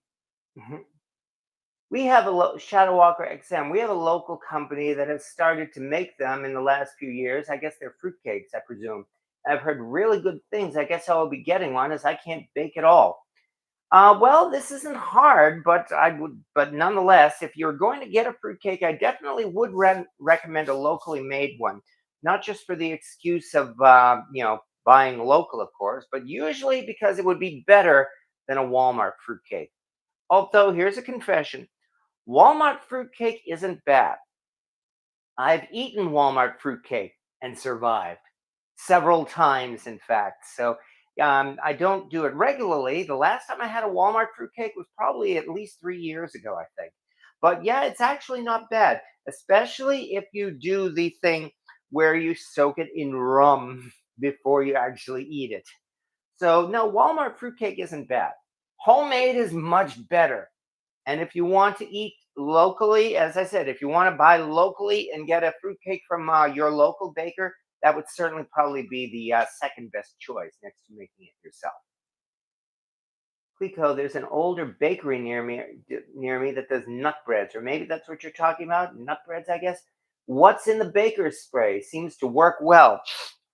Speaker 1: We have Shadow Walker XM. We have a local company that has started to make them in the last few years. I guess they're fruitcakes, I presume. I've heard really good things. I guess I will be getting one as I can't bake at all. Well, this isn't hard, but nonetheless, if you're going to get a fruitcake, I definitely would recommend a locally made one. Not just for the excuse of, buying local, of course, but usually because it would be better than a Walmart fruitcake. Although, here's a confession: Walmart fruitcake isn't bad. I've eaten Walmart fruitcake and survived several times, in fact. So I don't do it regularly. The last time I had a Walmart fruitcake was probably at least 3 years ago, I think. But yeah, it's actually not bad, especially if you do the thing where you soak it in rum before you actually eat it. So, no, Walmart fruitcake isn't bad. Homemade is much better. And if you want to eat locally, as I said, if you want to buy locally and get a fruitcake from your local baker, that would certainly probably be the second best choice next to making it yourself. Clico, there's an older bakery near me that does nut breads, or maybe that's what you're talking about. Nut breads, I guess. What's in the baker's spray seems to work well.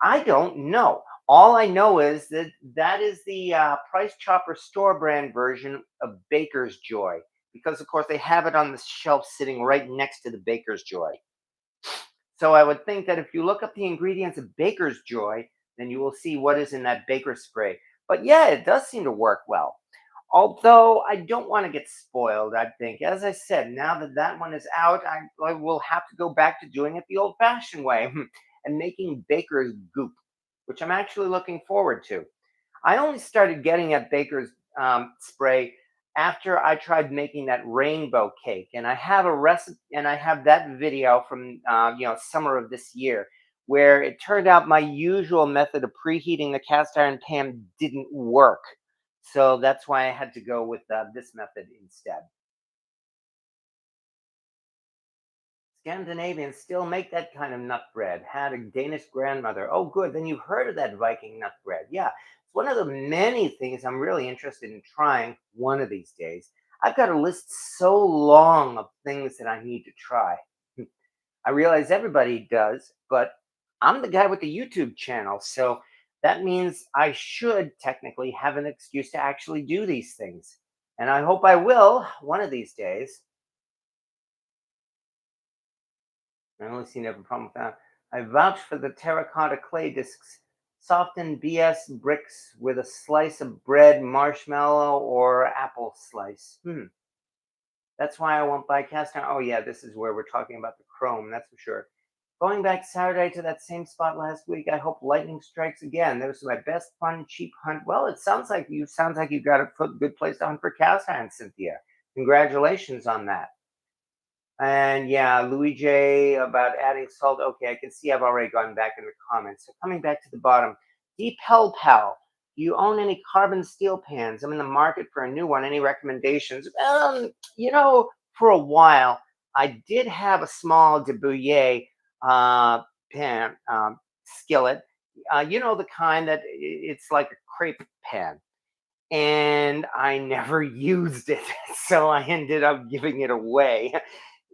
Speaker 1: I don't know. All I know is that that is the Price Chopper store brand version of Baker's Joy, because of course they have it on the shelf sitting right next to the Baker's Joy. So I would think that if you look up the ingredients of Baker's Joy, then you will see what is in that baker spray. But yeah, it does seem to work well. Although I don't want to get spoiled, I think. As I said, now that that one is out, I will have to go back to doing it the old fashioned way and making baker's goop, which I'm actually looking forward to. I only started getting at baker's spray after I tried making that rainbow cake, and I have a recipe, and I have that video from summer of this year, where it turned out my usual method of preheating the cast iron pan didn't work. So that's why I had to go with this method instead. Scandinavians still make that kind of nut bread. Had a Danish grandmother. Oh, good. Then you've heard of that Viking nut bread. Yeah. It's one of the many things I'm really interested in trying one of these days. I've got a list so long of things that I need to try. I realize everybody does, but I'm the guy with the YouTube channel. So that means I should technically have an excuse to actually do these things. And I hope I will one of these days. I only see no problem with that. I vouch for the terracotta clay discs. Softened BS bricks with a slice of bread, marshmallow, or apple slice. That's why I won't buy cast iron. Oh, yeah, this is where we're talking about the chrome, that's for sure. Going back Saturday to that same spot last week, I hope lightning strikes again. That was my best fun cheap hunt. Well, it sounds like you've got a good place to hunt for cast iron, Cynthia. Congratulations on that. And yeah, Louis J about adding salt. Okay, I can see I've already gone back in the comments. So coming back to the bottom, Deep Hell Pal, do you own any carbon steel pans? I'm in the market for a new one. Any recommendations? For a while, I did have a small de Bouillé pan skillet. The kind that it's like a crepe pan, and I never used it, so I ended up giving it away.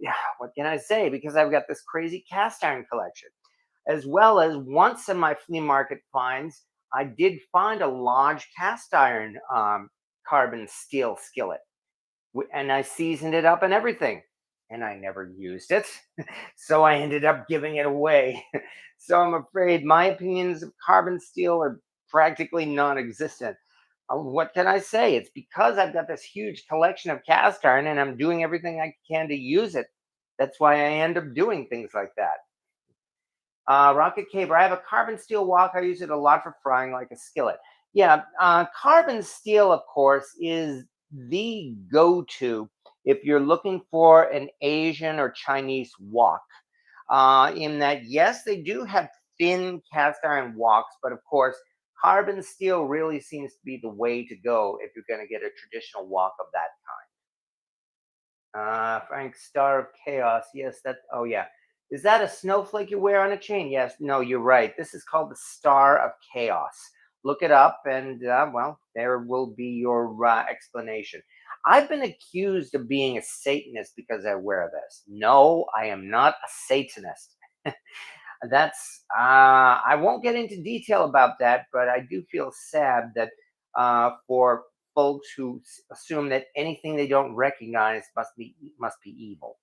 Speaker 1: Yeah, what can I say? Because I've got this crazy cast iron collection, as well as once in my flea market finds, I did find a large cast iron carbon steel skillet, and I seasoned it up and everything, and I never used it, so I ended up giving it away. So I'm afraid my opinions of carbon steel are practically non-existent. What can I say? It's because I've got this huge collection of cast iron and I'm doing everything I can to use it. That's why I end up doing things like that. Rocket Caber, I have a carbon steel wok. I use it a lot for frying like a skillet. Yeah, carbon steel, of course, is the go to if you're looking for an Asian or Chinese wok. In that, yes, they do have thin cast iron woks, but of course, carbon steel really seems to be the way to go if you're going to get a traditional wok of that kind. Frank, Star of Chaos. Yes, that. Oh, yeah. Is that a snowflake you wear on a chain? Yes. No, you're right. This is called the Star of Chaos. Look it up, and well, there will be your explanation. I've been accused of being a Satanist because I wear this. No, I am not a Satanist. I won't get into detail about that, but I do feel sad that for folks who assume that anything they don't recognize must be evil.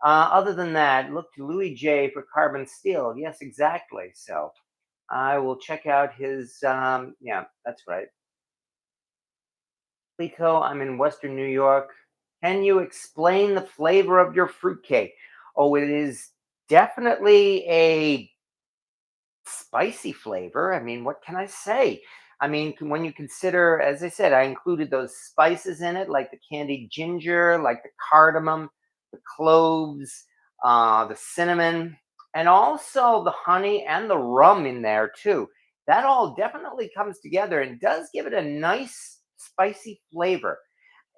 Speaker 1: Other than that, look to Louis J for carbon steel. Yes, exactly. So I will check out his. Yeah, that's right. Lico, I'm in Western New York. Can you explain the flavor of your fruitcake? Oh, it is definitely a spicy flavor. I mean, what can I say? I mean, when you consider, as I said, I included those spices in it, like the candied ginger, like the cardamom, the cloves, the cinnamon, and also the honey and the rum in there too. That all definitely comes together and does give it a nice spicy flavor.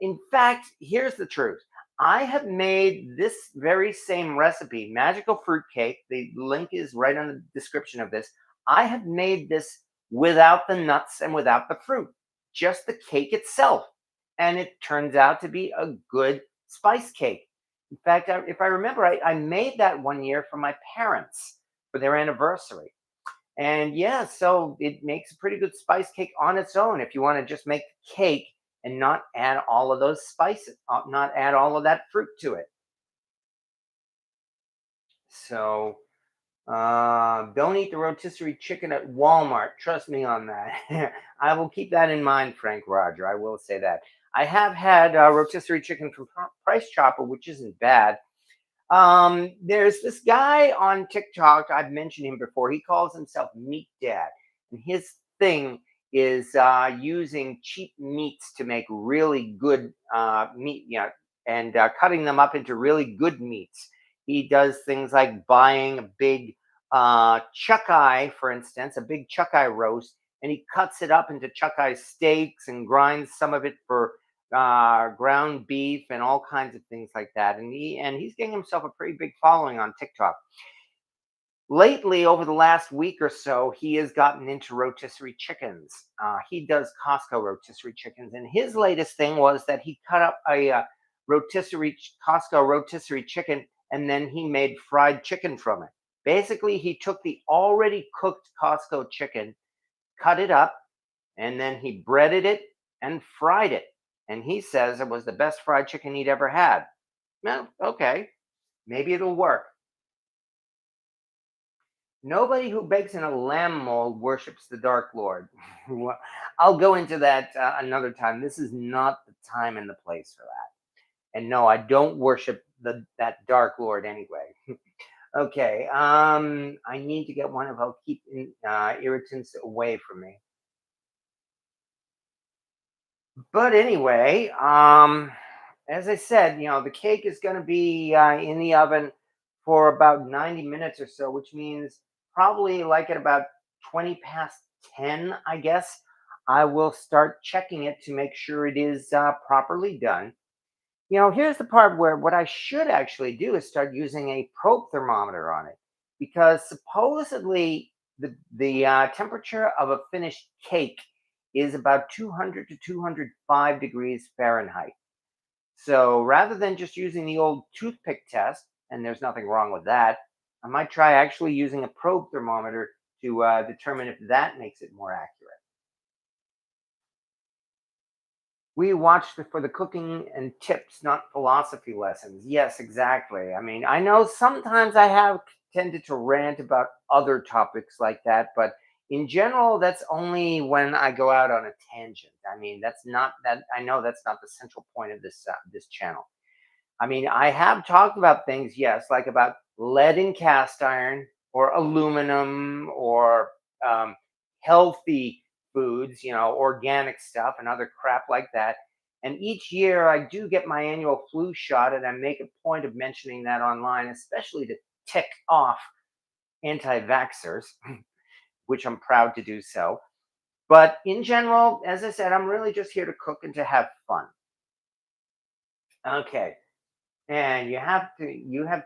Speaker 1: In fact, here's the truth. I have made this very same recipe, magical fruit cake. The link is right on the description of this. I have made this without the nuts and without the fruit, just the cake itself. And it turns out to be a good spice cake. In fact, if I remember, I made that one year for my parents for their anniversary. And yeah, so it makes a pretty good spice cake on its own if you want to just make the cake and not add all of those spices, not add all of that fruit to it. So don't eat the rotisserie chicken at Walmart. Trust me on that. I will keep that in mind, Frank Roger. I will say that. I have had rotisserie chicken from Price Chopper, which isn't bad. There's this guy on TikTok. I've mentioned him before. He calls himself Meat Dad, and his thing is using cheap meats to make really good meat, and cutting them up into really good meats. He does things like buying a big chuck eye, for instance, a big chuck eye roast, and he cuts it up into chuck eye steaks and grinds some of it for ground beef and all kinds of things like that. And he's getting himself a pretty big following on TikTok. Lately, over the last week or so, he has gotten into rotisserie chickens. He does Costco rotisserie chickens, and his latest thing was that he cut up a Costco rotisserie chicken, and then he made fried chicken from it. Basically, he took the already cooked Costco chicken, cut it up, and then he breaded it and fried it. And he says it was the best fried chicken he'd ever had. Well, okay, maybe it'll work. Nobody who bakes in a lamb mold worships the Dark Lord. Well, I'll go into that another time. This is not the time and the place for that. And no, I don't worship that Dark Lord anyway. Okay, I need to get one of I'll keep irritants away from me. But anyway, as I said, the cake is going to be in the oven for about 90 minutes or so, which means probably like at about 20 past 10, I guess. I will start checking it to make sure it is properly done. Here's the part where what I should actually do is start using a probe thermometer on it, because supposedly the temperature of a finished cake is about 200 to 205 degrees Fahrenheit. So rather than just using the old toothpick test, and there's nothing wrong with that, I might try actually using a probe thermometer to determine if that makes it more accurate. We watched for the cooking and tips, not philosophy lessons. Yes, exactly. I mean, I know sometimes I have tended to rant about other topics like that, but in general, that's only when I go out on a tangent. I mean, that's not that I know that's not the central point of this channel. I mean, I have talked about things, yes, like about lead and cast iron or aluminum or um, healthy foods, organic stuff and other crap like that. And each year I do get my annual flu shot, and I make a point of mentioning that online, especially to tick off anti vaxxers, which I'm proud to do so. But in general, as I said, I'm really just here to cook and to have fun. Okay. And you have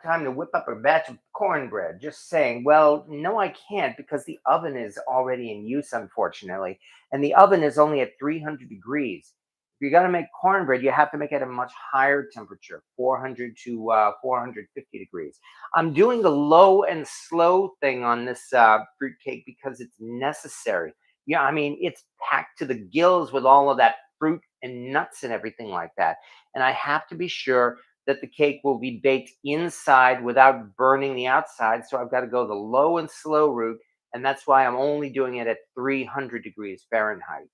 Speaker 1: time to whip up a batch of cornbread. Just saying, well, no, I can't, because the oven is already in use, unfortunately. And the oven is only at 300 degrees. If you're going to make cornbread, you have to make it at a much higher temperature, 400 to 450 degrees. I'm doing the low and slow thing on this fruitcake because it's necessary. Yeah, I mean, it's packed to the gills with all of that fruit and nuts and everything like that. And I have to be sure that the cake will be baked inside without burning the outside. So I've got to go the low and slow route. And that's why I'm only doing it at 300 degrees Fahrenheit.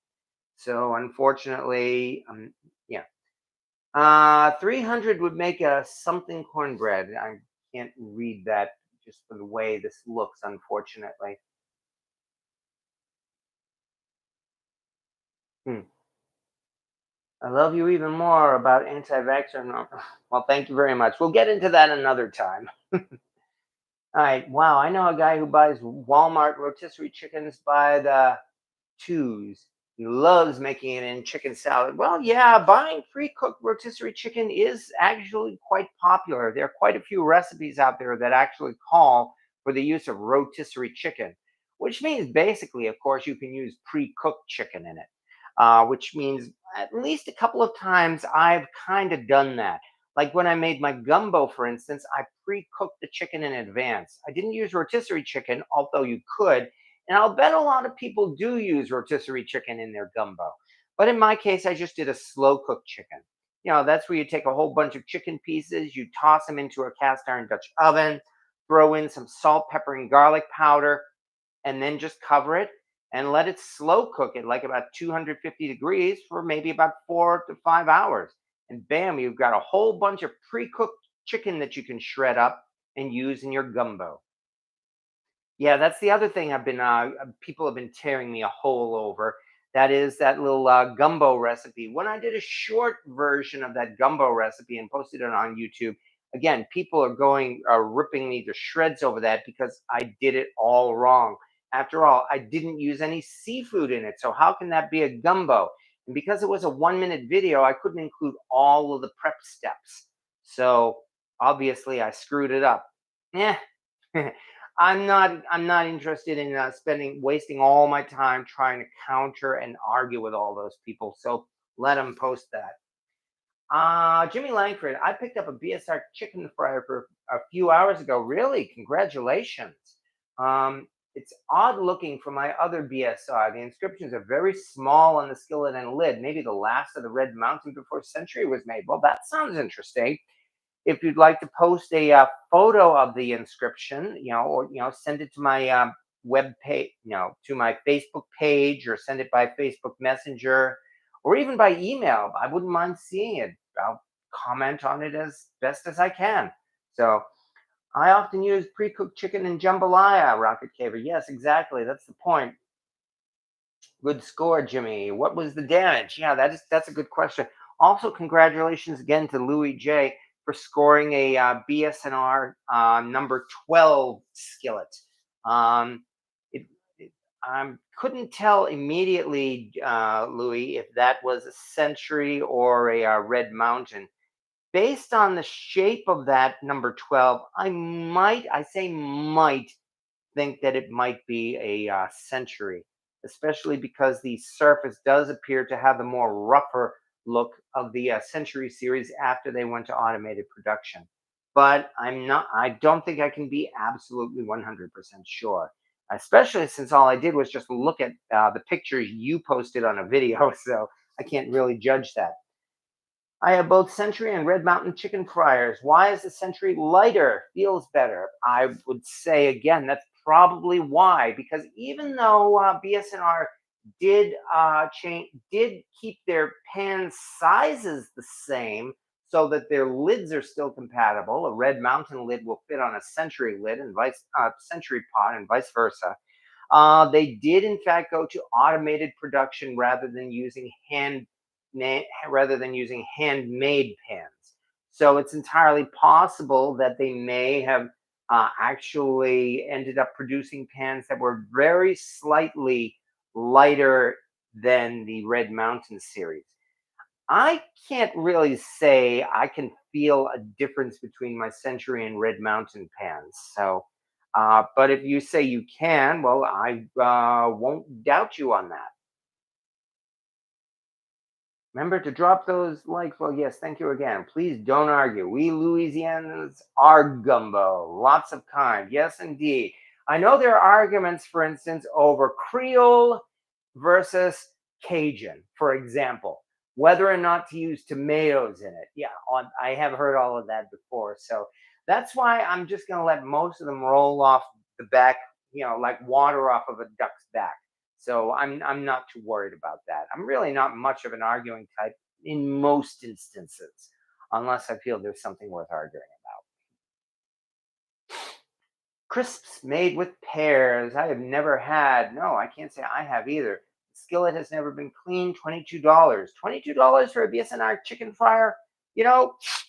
Speaker 1: So unfortunately, yeah. 300 would make a something cornbread. I can't read that just for the way this looks, unfortunately. Hmm. I love you even more about anti-vaxxer. No. Well, thank you very much. We'll get into that another time. All right. Wow. I know a guy who buys Walmart rotisserie chickens by the twos. He loves making it in chicken salad. Well, yeah, buying pre-cooked rotisserie chicken is actually quite popular. There are quite a few recipes out there that actually call for the use of rotisserie chicken, which means basically, of course, you can use pre-cooked chicken in it, which means at least a couple of times I've kind of done that. Like when I made my gumbo, for instance, I pre-cooked the chicken in advance. I didn't use rotisserie chicken, although you could, and I'll bet a lot of people do use rotisserie chicken in their gumbo. But in my case, I just did a slow cooked chicken. That's where you take a whole bunch of chicken pieces, you toss them into a cast iron Dutch oven, throw in some salt, pepper, and garlic powder, and then just cover it and let it slow cook it like about 250 degrees for maybe about 4 to 5 hours. And bam, you've got a whole bunch of pre cooked chicken that you can shred up and use in your gumbo. Yeah, that's the other thing people have been tearing me a hole over. That is that little gumbo recipe. When I did a short version of that gumbo recipe and posted it on YouTube, again, people are ripping me to shreds over that because I did it all wrong. After all, I didn't use any seafood in it. So how can that be a gumbo? And because it was a 1 minute video, I couldn't include all of the prep steps. So obviously I screwed it up. Yeah. I'm not interested in spending wasting all my time trying to counter and argue with all those people. So let them post that. Jimmy Langford, I picked up a BSR chicken fryer for a few hours ago. Really, congratulations. It's odd looking for my other BSR. The inscriptions are very small on the skillet and lid. Maybe the last of the Red Mountain before Century was made. Well, that sounds interesting. If you'd like to post a photo of the inscription, or send it to my web page, to my Facebook page, or send it by Facebook Messenger, or even by email. I wouldn't mind seeing it. I'll comment on it as best as I can. So I often use pre-cooked chicken and jambalaya, Rocket Caver. Yes, exactly. That's the point. Good score, Jimmy. What was the damage? Yeah, that's a good question. Also, congratulations again to Louis J for scoring a BSNR number 12 skillet. Um, it, I couldn't tell immediately, Louis, if that was a Century or a Red Mountain. Based on the shape of that number 12, I say might, think that it might be a Century, especially because the surface does appear to have the more rougher look of the Century series after they went to automated production. But I don't think I can be absolutely 100% sure, especially since all I did was just look at the pictures you posted on a video. So I can't really judge that. I have both Century and Red Mountain chicken fryers. Why is the Century lighter? Feels better. I would say again, that's probably why. Because even though BSNR did keep their pan sizes the same, so that their lids are still compatible. A Red Mountain lid will fit on a Century lid and Century pot and vice versa. They did in fact go to automated production rather than using handmade pans. So it's entirely possible that they may have actually ended up producing pans that were very slightly lighter than the Red Mountain series. I can't really say I can feel a difference between my Century and Red Mountain pans. So, but if you say you can, well, I won't doubt you on that. Remember to drop those likes. Well, yes, thank you again. Please don't argue. We Louisianans are gumbo, lots of kind. Yes, indeed. I know there are arguments, for instance, over Creole versus Cajun, for example, whether or not to use tomatoes in it. Yeah, I have heard all of that before. So that's why I'm just going to let most of them roll off the back, like water off of a duck's back. So I'm not too worried about that. I'm really not much of an arguing type in most instances, unless I feel there's something worth arguing about. Crisps made with pears. I have never had. No, I can't say I have either. Skillet has never been cleaned. $22. $22 for a BSNR chicken fryer.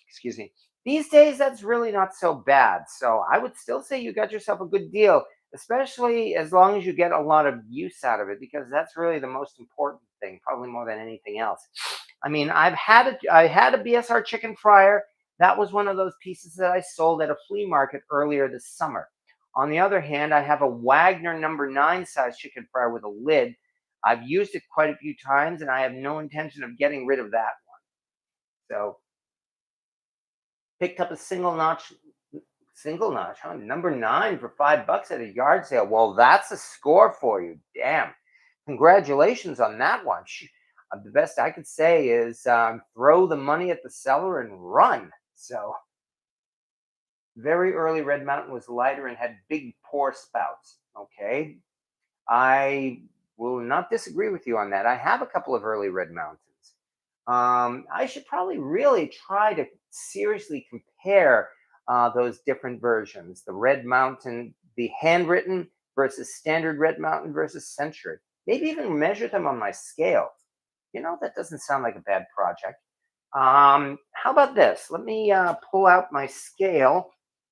Speaker 1: Excuse me. These days, that's really not so bad. So I would still say you got yourself a good deal, especially as long as you get a lot of use out of it, because that's really the most important thing, probably more than anything else. I mean, I had a BSR chicken fryer. That was one of those pieces that I sold at a flea market earlier this summer. On the other hand, I have a Wagner number 9 size chicken fryer with a lid. I've used it quite a few times, and I have no intention of getting rid of that one. So, picked up a single notch, huh? Number 9 for $5 at a yard sale. Well, that's a score for you. Damn. Congratulations on that one. The best I could say is throw the money at the seller and run. So, very early Red Mountain was lighter and had big pour spouts. Okay. I will not disagree with you on that. I have a couple of early Red Mountains. I should probably really try to seriously compare those different versions, the Red Mountain, the handwritten versus standard Red Mountain versus Century. Maybe even measure them on my scale. That doesn't sound like a bad project. How about this? Let me pull out my scale,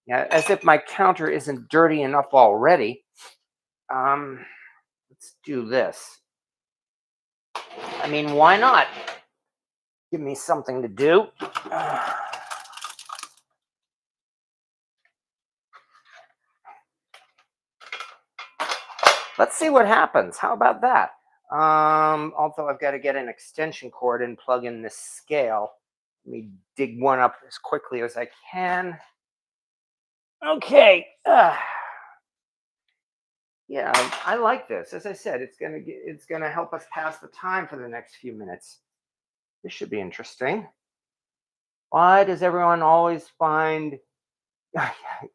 Speaker 1: as if my counter isn't dirty enough already. Let's do this. I mean, why not? Give me something to do. Let's see what happens. How about that? Although I've got to get an extension cord and plug in this scale. Let me dig one up as quickly as I can. Okay. Yeah, I like this. As I said, it's gonna help us pass the time for the next few minutes. This should be interesting. Why does everyone always find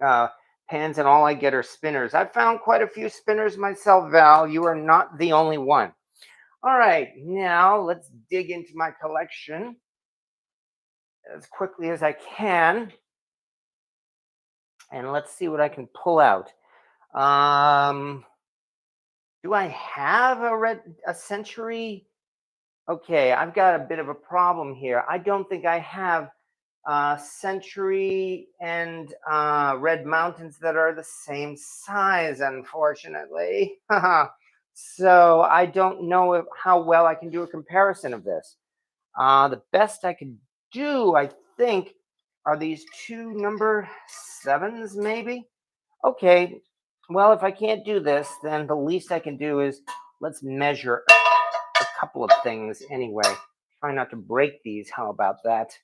Speaker 1: uh, pans and all I get are spinners? I've found quite a few spinners myself, Val. You are not the only one. All right, now let's dig into my collection as quickly as I can, and let's see what I can pull out. Um, do I have a century? Okay, I've got a bit of a problem here. I don't think I have Century and Red Mountains that are the same size, unfortunately. So I don't know how well I can do a comparison of this. The best I could do, I think, are these two number sevens, maybe? Okay, well, if I can't do this, then the least I can do is let's measure a couple of things anyway. Try not to break these. How about that?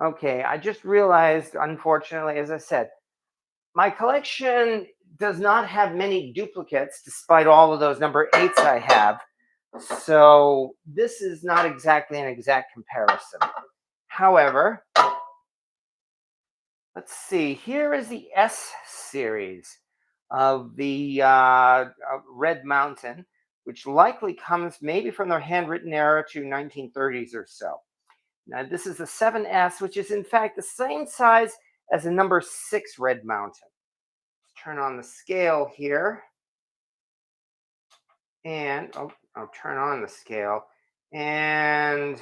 Speaker 1: Okay, I just realized, unfortunately, as I said, my collection does not have many duplicates despite all of those number eights I have. So this is not exactly an exact comparison. However, let's see. Here is the S series of the Red Mountain, which likely comes maybe from the handwritten era to 1930s or so. Now, this is the 7S, which is in fact the same size as the number 6 Red Mountain. Let's turn on the scale here. And I'll turn on the scale. And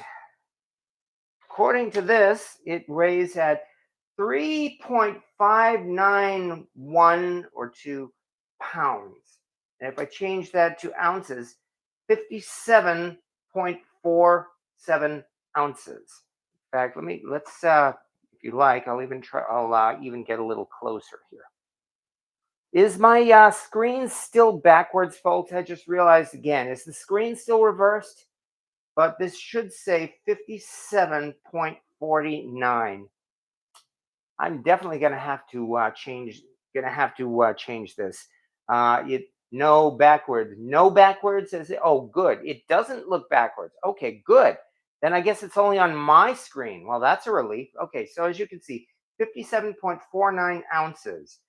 Speaker 1: according to this, it weighs at 3.591 or 2 pounds. And if I change that to ounces, 57.47 ounces. In fact, if you like, I'll even get a little closer here. Is my screen still backwards, folks? I just realized again, is the screen still reversed? But this should say 57.49. I'm definitely going to have to change this. No backwards. No backwards. Oh, good. It doesn't look backwards. Okay, good. Then I guess it's only on my screen. Well, that's a relief. Okay, so as you can see, 57.49 ounces.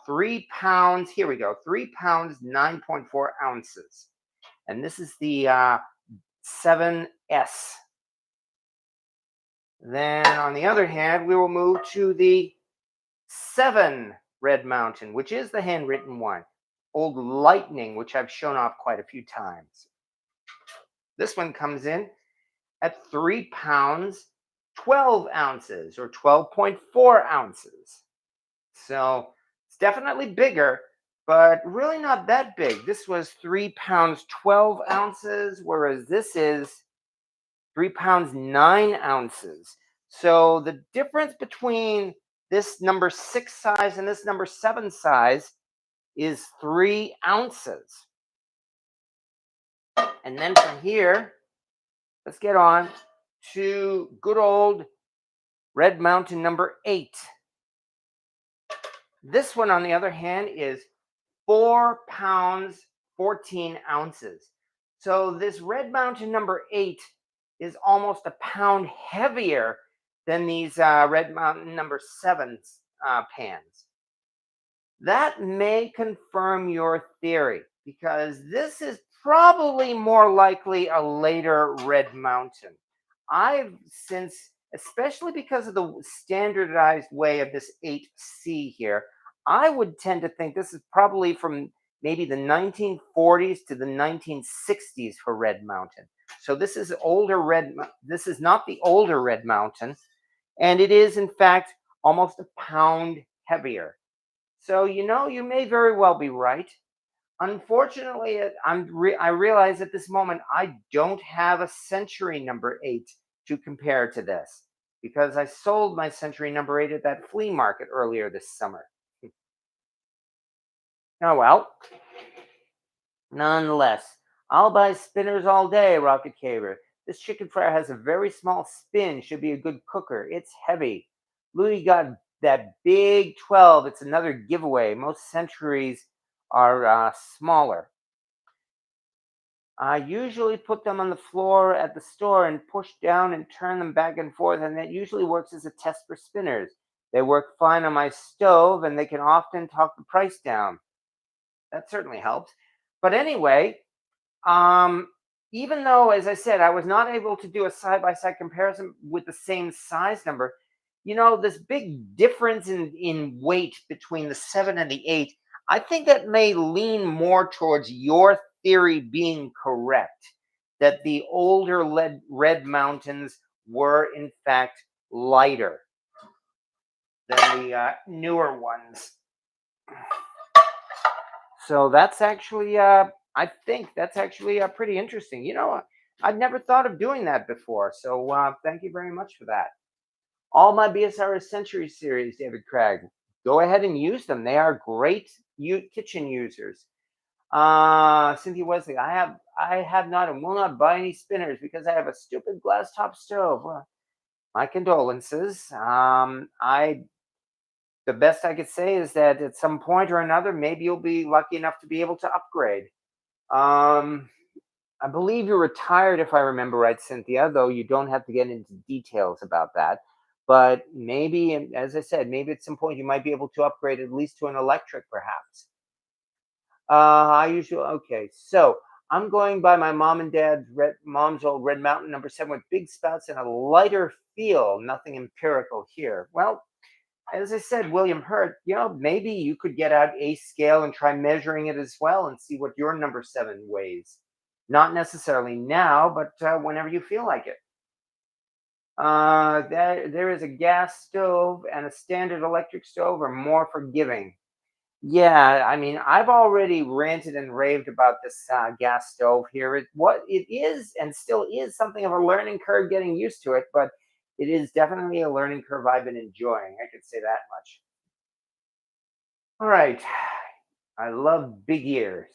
Speaker 1: 3 pounds. Here we go. 3 pounds, 9.4 ounces. And this is the 7S. Then on the other hand, we will move to the 7 Red Mountain, which is the handwritten one. Old Lightning, which I've shown off quite a few times. This one comes in at 3 pounds, 12 ounces, or 12.4 ounces. So it's definitely bigger, but really not that big. This was 3 pounds, 12 ounces, whereas this is 3 pounds, 9 ounces. So the difference between this number 6 size and this number 7 size is 3 ounces. And then from here, let's get on to good old Red Mountain number 8. This one, on the other hand, is 4 pounds, 14 ounces. So this Red Mountain number 8 is almost a pound heavier than these Red Mountain number 7 pans. That may confirm your theory because this is probably more likely a later Red Mountain. I've since, especially because of the standardized way of this 8C here, I would tend to think this is probably from maybe the 1940s to the 1960s for Red Mountain. So this is this is not the older Red Mountain, and it is in fact almost a pound heavier. So you may very well be right. Unfortunately, I realize at this moment I don't have a Century number 8 to compare to this because I sold my Century number 8 at that flea market earlier this summer. Oh well, nonetheless, I'll buy spinners all day, Rocket Caver. This chicken fryer has a very small spin, should be a good cooker. It's heavy. Louis got that big 12. It's another giveaway. Most Centuries are smaller. I usually put them on the floor at the store and push down and turn them back and forth, and that usually works as a test for spinners. They work fine on my stove, and they can often talk the price down. That certainly helps. But anyway, um, even though, as I said, I was not able to do a side by side comparison with the same size number, this big difference in weight between the 7 and the 8, I think that may lean more towards your theory being correct, that the older red mountains were, in fact, lighter than the newer ones. So that's actually, I think that's actually pretty interesting. I'd never thought of doing that before. So thank you very much for that. All my BSRS Century series, David Craig. Go ahead and use them. They are great kitchen users. Cynthia Wesley, I have not and will not buy any spinners because I have a stupid glass top stove. Well, my condolences. The best I could say is that at some point or another, maybe you'll be lucky enough to be able to upgrade. Um, I believe you're retired, if I remember right, Cynthia, though you don't have to get into details about that. But maybe, and as I said, maybe at some point you might be able to upgrade at least to an electric, perhaps. I usually, okay, so I'm going by my mom's old Red Mountain #7 with big spouts and a lighter feel, nothing empirical here. Well, as I said, William Hurt, maybe you could get out a scale and try measuring it as well and see what your #7 weighs. Not necessarily now, but whenever you feel like it. There is a gas stove and a standard electric stove are more forgiving. Yeah, I mean, I've already ranted and raved about this gas stove here. What it is and still is something of a learning curve getting used to it, but it is definitely a learning curve I've been enjoying. I could say that much. All right. I love big ears.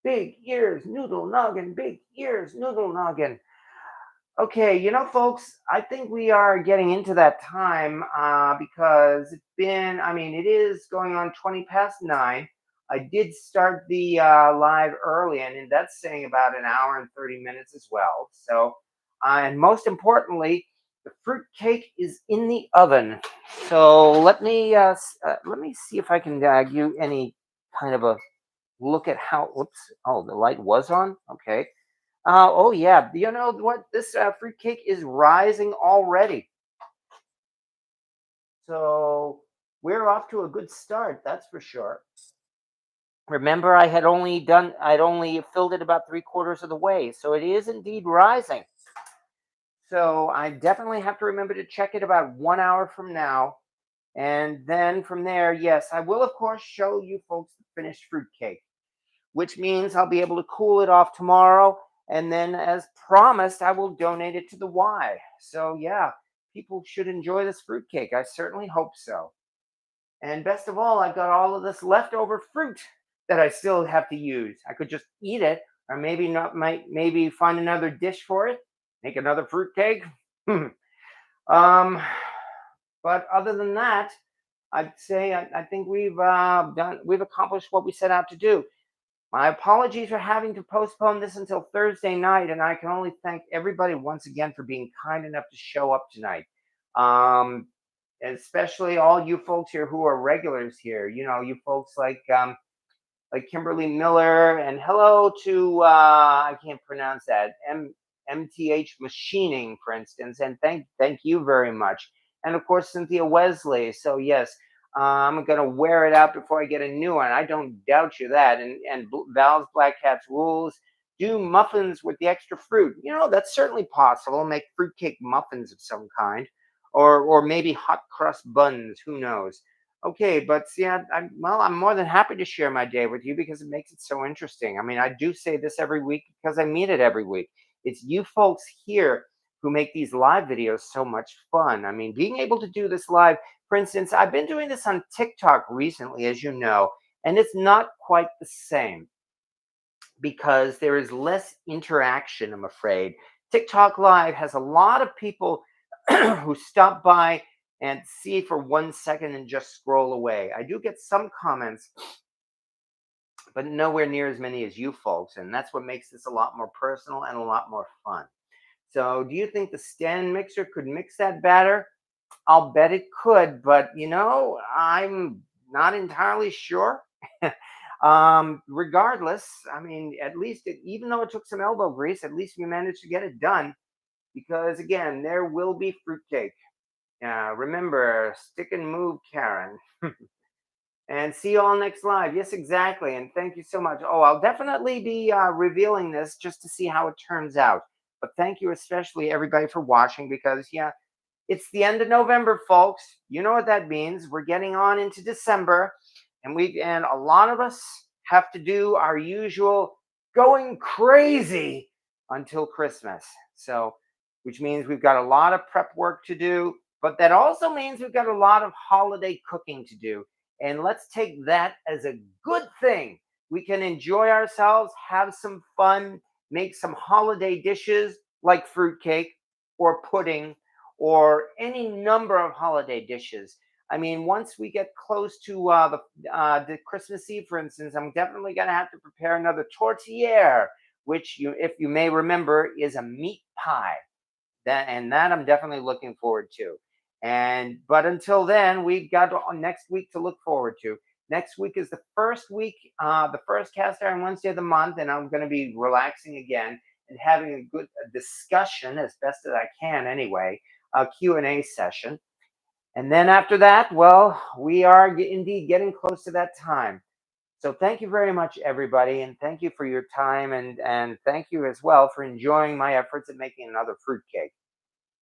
Speaker 1: Big ears, noodle noggin, big ears, noodle noggin. Okay, folks, I think we are getting into that time because it is going on 20 past 9. I did start the live early, and that's saying about an hour and 30 minutes as well. So, and most importantly, the fruit cake is in the oven. So let me see if I can give you any kind of a look at how. Oops! Oh, the light was on. Okay. Oh yeah, you know what? This fruitcake is rising already, so we're off to a good start. That's for sure. Remember, I'd only filled it about 3/4 of the way, so it is indeed rising. So I definitely have to remember to check it about 1 hour from now, and then from there, yes, I will of course show you folks the finished fruitcake, which means I'll be able to cool it off tomorrow. And then, as promised, I will donate it to the Y. So, yeah, people should enjoy this fruitcake. I certainly hope so. And best of all, I've got all of this leftover fruit that I still have to use. I could just eat it, or maybe not. Maybe find another dish for it, make another fruitcake. um, but other than that, I'd say I think we've accomplished what we set out to do. My apologies for having to postpone this until Thursday night, and I can only thank everybody once again for being kind enough to show up tonight. Um, Especially all you folks here who are regulars here. You folks like Kimberly Miller, and hello to I can't pronounce that MTH Machining, for instance, and thank you very much, and of course Cynthia Wesley. So yes, I'm gonna wear it out before I get a new one. I don't doubt you that. And Val's Black Cat's rules. Do muffins with the extra fruit. That's certainly possible. Make fruitcake muffins of some kind, or maybe hot crust buns. Who knows? Okay, but see, I'm more than happy to share my day with you because it makes it so interesting. I mean, I do say this every week because I mean it every week. It's you folks here who make these live videos so much fun. I mean, being able to do this live, for instance, I've been doing this on TikTok recently, as you know, and it's not quite the same because there is less interaction, I'm afraid. TikTok Live has a lot of people who stop by and see for 1 second and just scroll away. I do get some comments, but nowhere near as many as you folks. And that's what makes this a lot more personal and a lot more fun. So, do you think the stand mixer could mix that batter? I'll bet it could, but I'm not entirely sure. Regardless, I mean, at least even though it took some elbow grease, at least we managed to get it done. Because again, there will be fruitcake. Remember, stick and move, Karen. And see you all next live. Yes, exactly. And thank you so much. Oh, I'll definitely be revealing this just to see how it turns out. But thank you especially everybody for watching because yeah, it's the end of November, folks. You know what that means. We're getting on into December, and a lot of us have to do our usual going crazy until Christmas. So, which means we've got a lot of prep work to do, but that also means we've got a lot of holiday cooking to do. And let's take that as a good thing. We can enjoy ourselves, have some fun, make some holiday dishes like fruitcake or pudding or any number of holiday dishes. I mean, once we get close to the Christmas Eve, for instance, I'm definitely going to have to prepare another tortillere, which if you may remember, is a meat pie. That I'm definitely looking forward to. But until then, we've got next week to look forward to. Next week is the first week, the first cast iron Wednesday of the month, and I'm going to be relaxing again and having a good discussion as best as I can anyway, a Q&A session. And then after that, well, we are indeed getting close to that time. So thank you very much, everybody, and thank you for your time, and thank you as well for enjoying my efforts at making another fruitcake.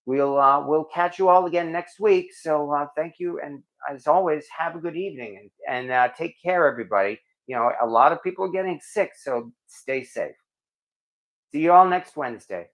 Speaker 1: We'll catch you all again next week. So thank you, and as always, have a good evening and take care, everybody. A lot of people are getting sick, so stay safe. See you all next Wednesday.